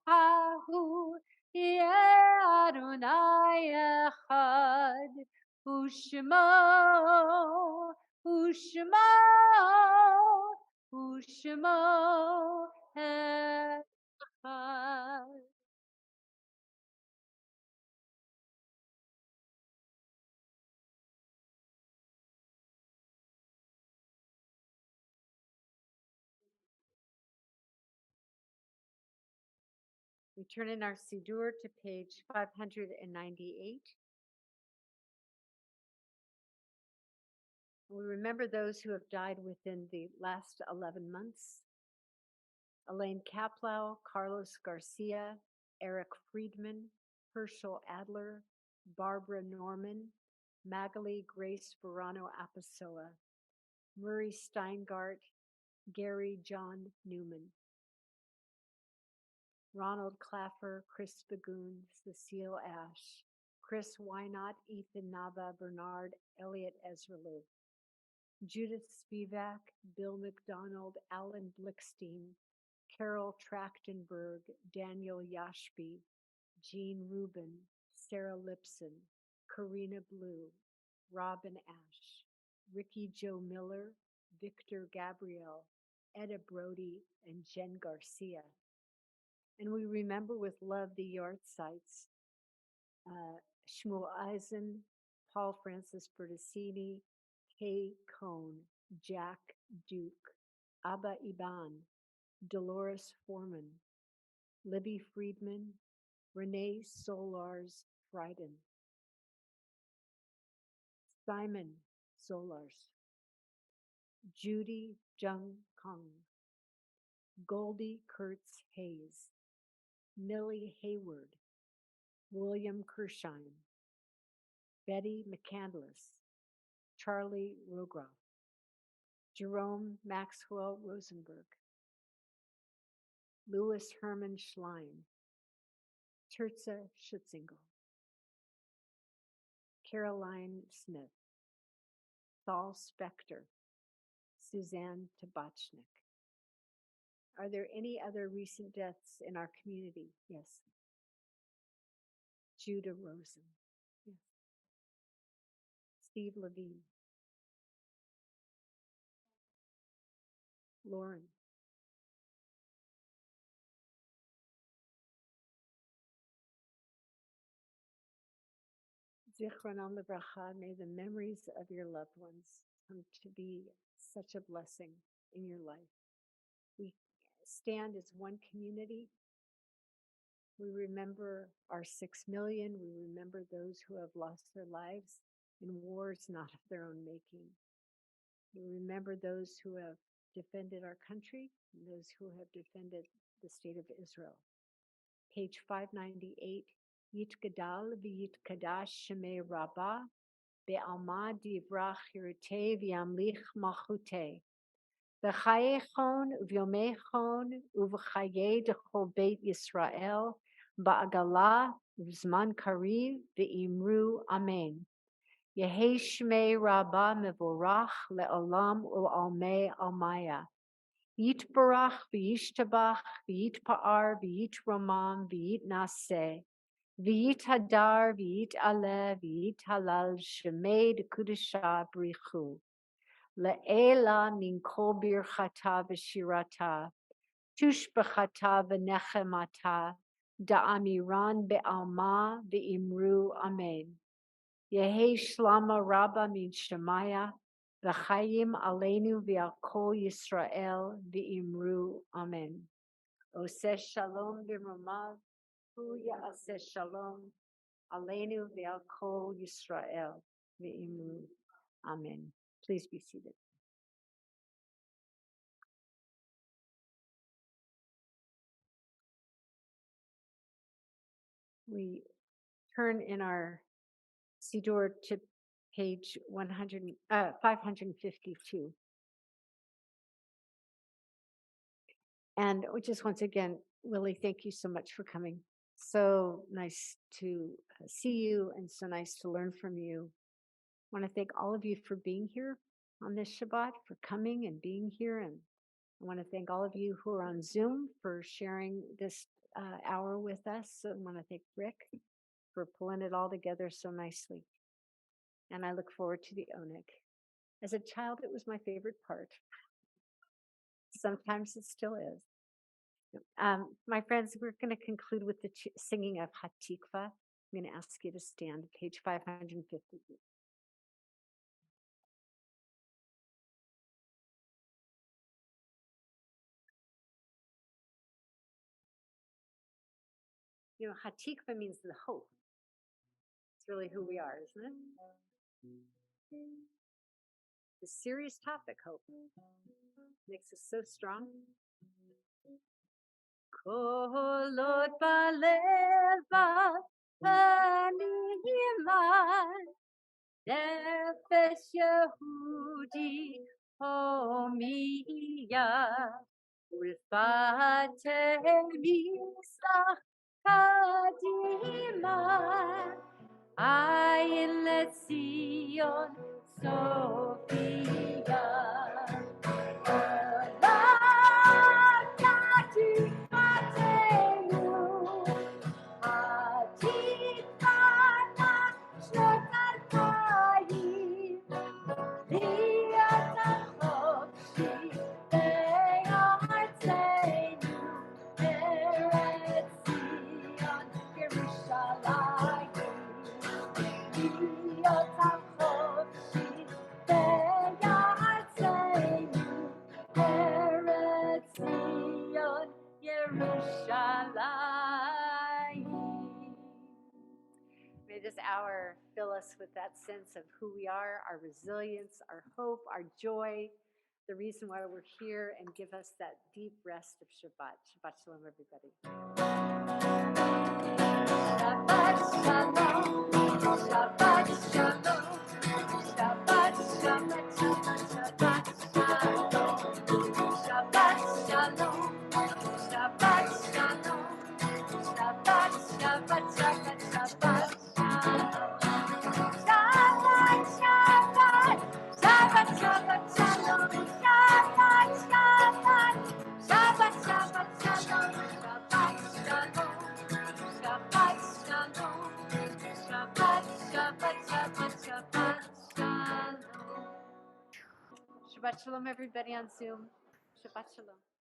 ההוא יהיה אדוני אחד ושמו אחד We turn in our Siddur to page 598. We remember those who have died within the last 11 months. Elaine Kaplow, Carlos Garcia, Eric Friedman, Herschel Adler, Barbara Norman, Magali Grace Verano Apasoa, Murray Steingart, Gary John Newman, Ronald Claffer, Chris Bagoon, Cecile Ash, Chris Wynot, Ethan Nava, Bernard, Elliot Ezralou, Judith Spivak, Bill McDonald, Alan Blickstein, Carol Trachtenberg, Daniel Yashby, Jean Rubin, Sarah Lipson, Karina Blue, Robin Ash, Ricky Joe Miller, Victor Gabriel, Etta Brody, and Jen Garcia. And we remember with love the yard sites, Shmuel Eisen, Paul Francis Bertocini, Kay Cohn, Jack Duke, Abba Iban, Dolores Foreman, Libby Friedman, Renee Solars Frieden, Simon Solars, Judy Jung Kong, Goldie Kurtz Hayes, Millie Hayward, William Kersheim, Betty McCandless, Charlie Rogroff, Jerome Maxwell Rosenberg, Louis Herman Schlein, Terza Schutzingle, Caroline Smith, Saul Spector, Suzanne Tabachnik. Are there any other recent deaths in our community? Yes. Judah Rosen. Yes. Steve Levine. Lauren. Zichronom Livracha, may the memories of your loved ones come to be such a blessing in your life. We stand as one community. We remember our 6 million. We remember those who have lost their lives in wars not of their own making. We remember those who have defended our country and those who have defended the state of Israel. Page 598, Yitgadal v'yitkadash shemei Rabbah be'alma divrach hirutei v'yamlich malchutei v'chayechon v'yomechon uv'chayei dechol beit Yisrael ba'agala v'zman kariv v'imru amen. Yehei shmei Rabbah mevorach le'olam ul'almei almaya. Yitbarach v'yishtabach v'yitpa'ar v'yitromam v'yitnaseh v'yithadar v'yitaleh v'yithalal shemei dekudesha brichu le'ela min kol birchata v'shirata tushbechata v'nechemata da'amiran be'alma v'imru amen. Yehei shlama rabba min shemaya v'chayim aleinu v'al kol Yisrael v'imru amen. Oseh shalom b'romav hu ya'aseh shalom aleinu v'al kol Yisrael v'imru amen. Please be seated. We turn in our Siddur to page 552. And just once again, Willie, thank you so much for coming. So nice to see you and so nice to learn from you. I want to thank all of you for being here on this Shabbat, for coming and being here. And I want to thank all of you who are on Zoom for sharing this hour with us. So I want to thank Rick for pulling it all together so nicely. And I look forward to the Oneg. As a child, it was my favorite part. Sometimes it still is. My friends, we're going to conclude with the singing of Hatikva. I'm going to ask you to stand, page 550. You know, Hatikva means the hope. It's really who we are, isn't it? The serious topic, hope, makes us so strong. Kolot baleva paniman nefesh Yehudi homiya ulfate misach kadima ayin lezion Sophia. May this hour fill us with that sense of who we are, our resilience, our hope, our joy, the reason why we're here, and give us that deep rest of Shabbat. Shabbat Shalom, everybody. Shabbat Shalom. Shabbat Shalom. Shabbat Shabbat Shabbat Shabbat Shalom. Shabbat Shalom. Shabbat Shalom. Shabbat Shabbat Shabbat Shabbat Shalom. Shabbat Shabbat Shabbat Shabbat Shalom. Shabbat Shabbat Shabbat Shabbat Shalom. Shabbat Shalom. Shabbat Shalom. Shabbat Shabbat Shabbat Shabbat Shalom. Shabbat Shalom, everybody on Zoom. Shabbat Shalom.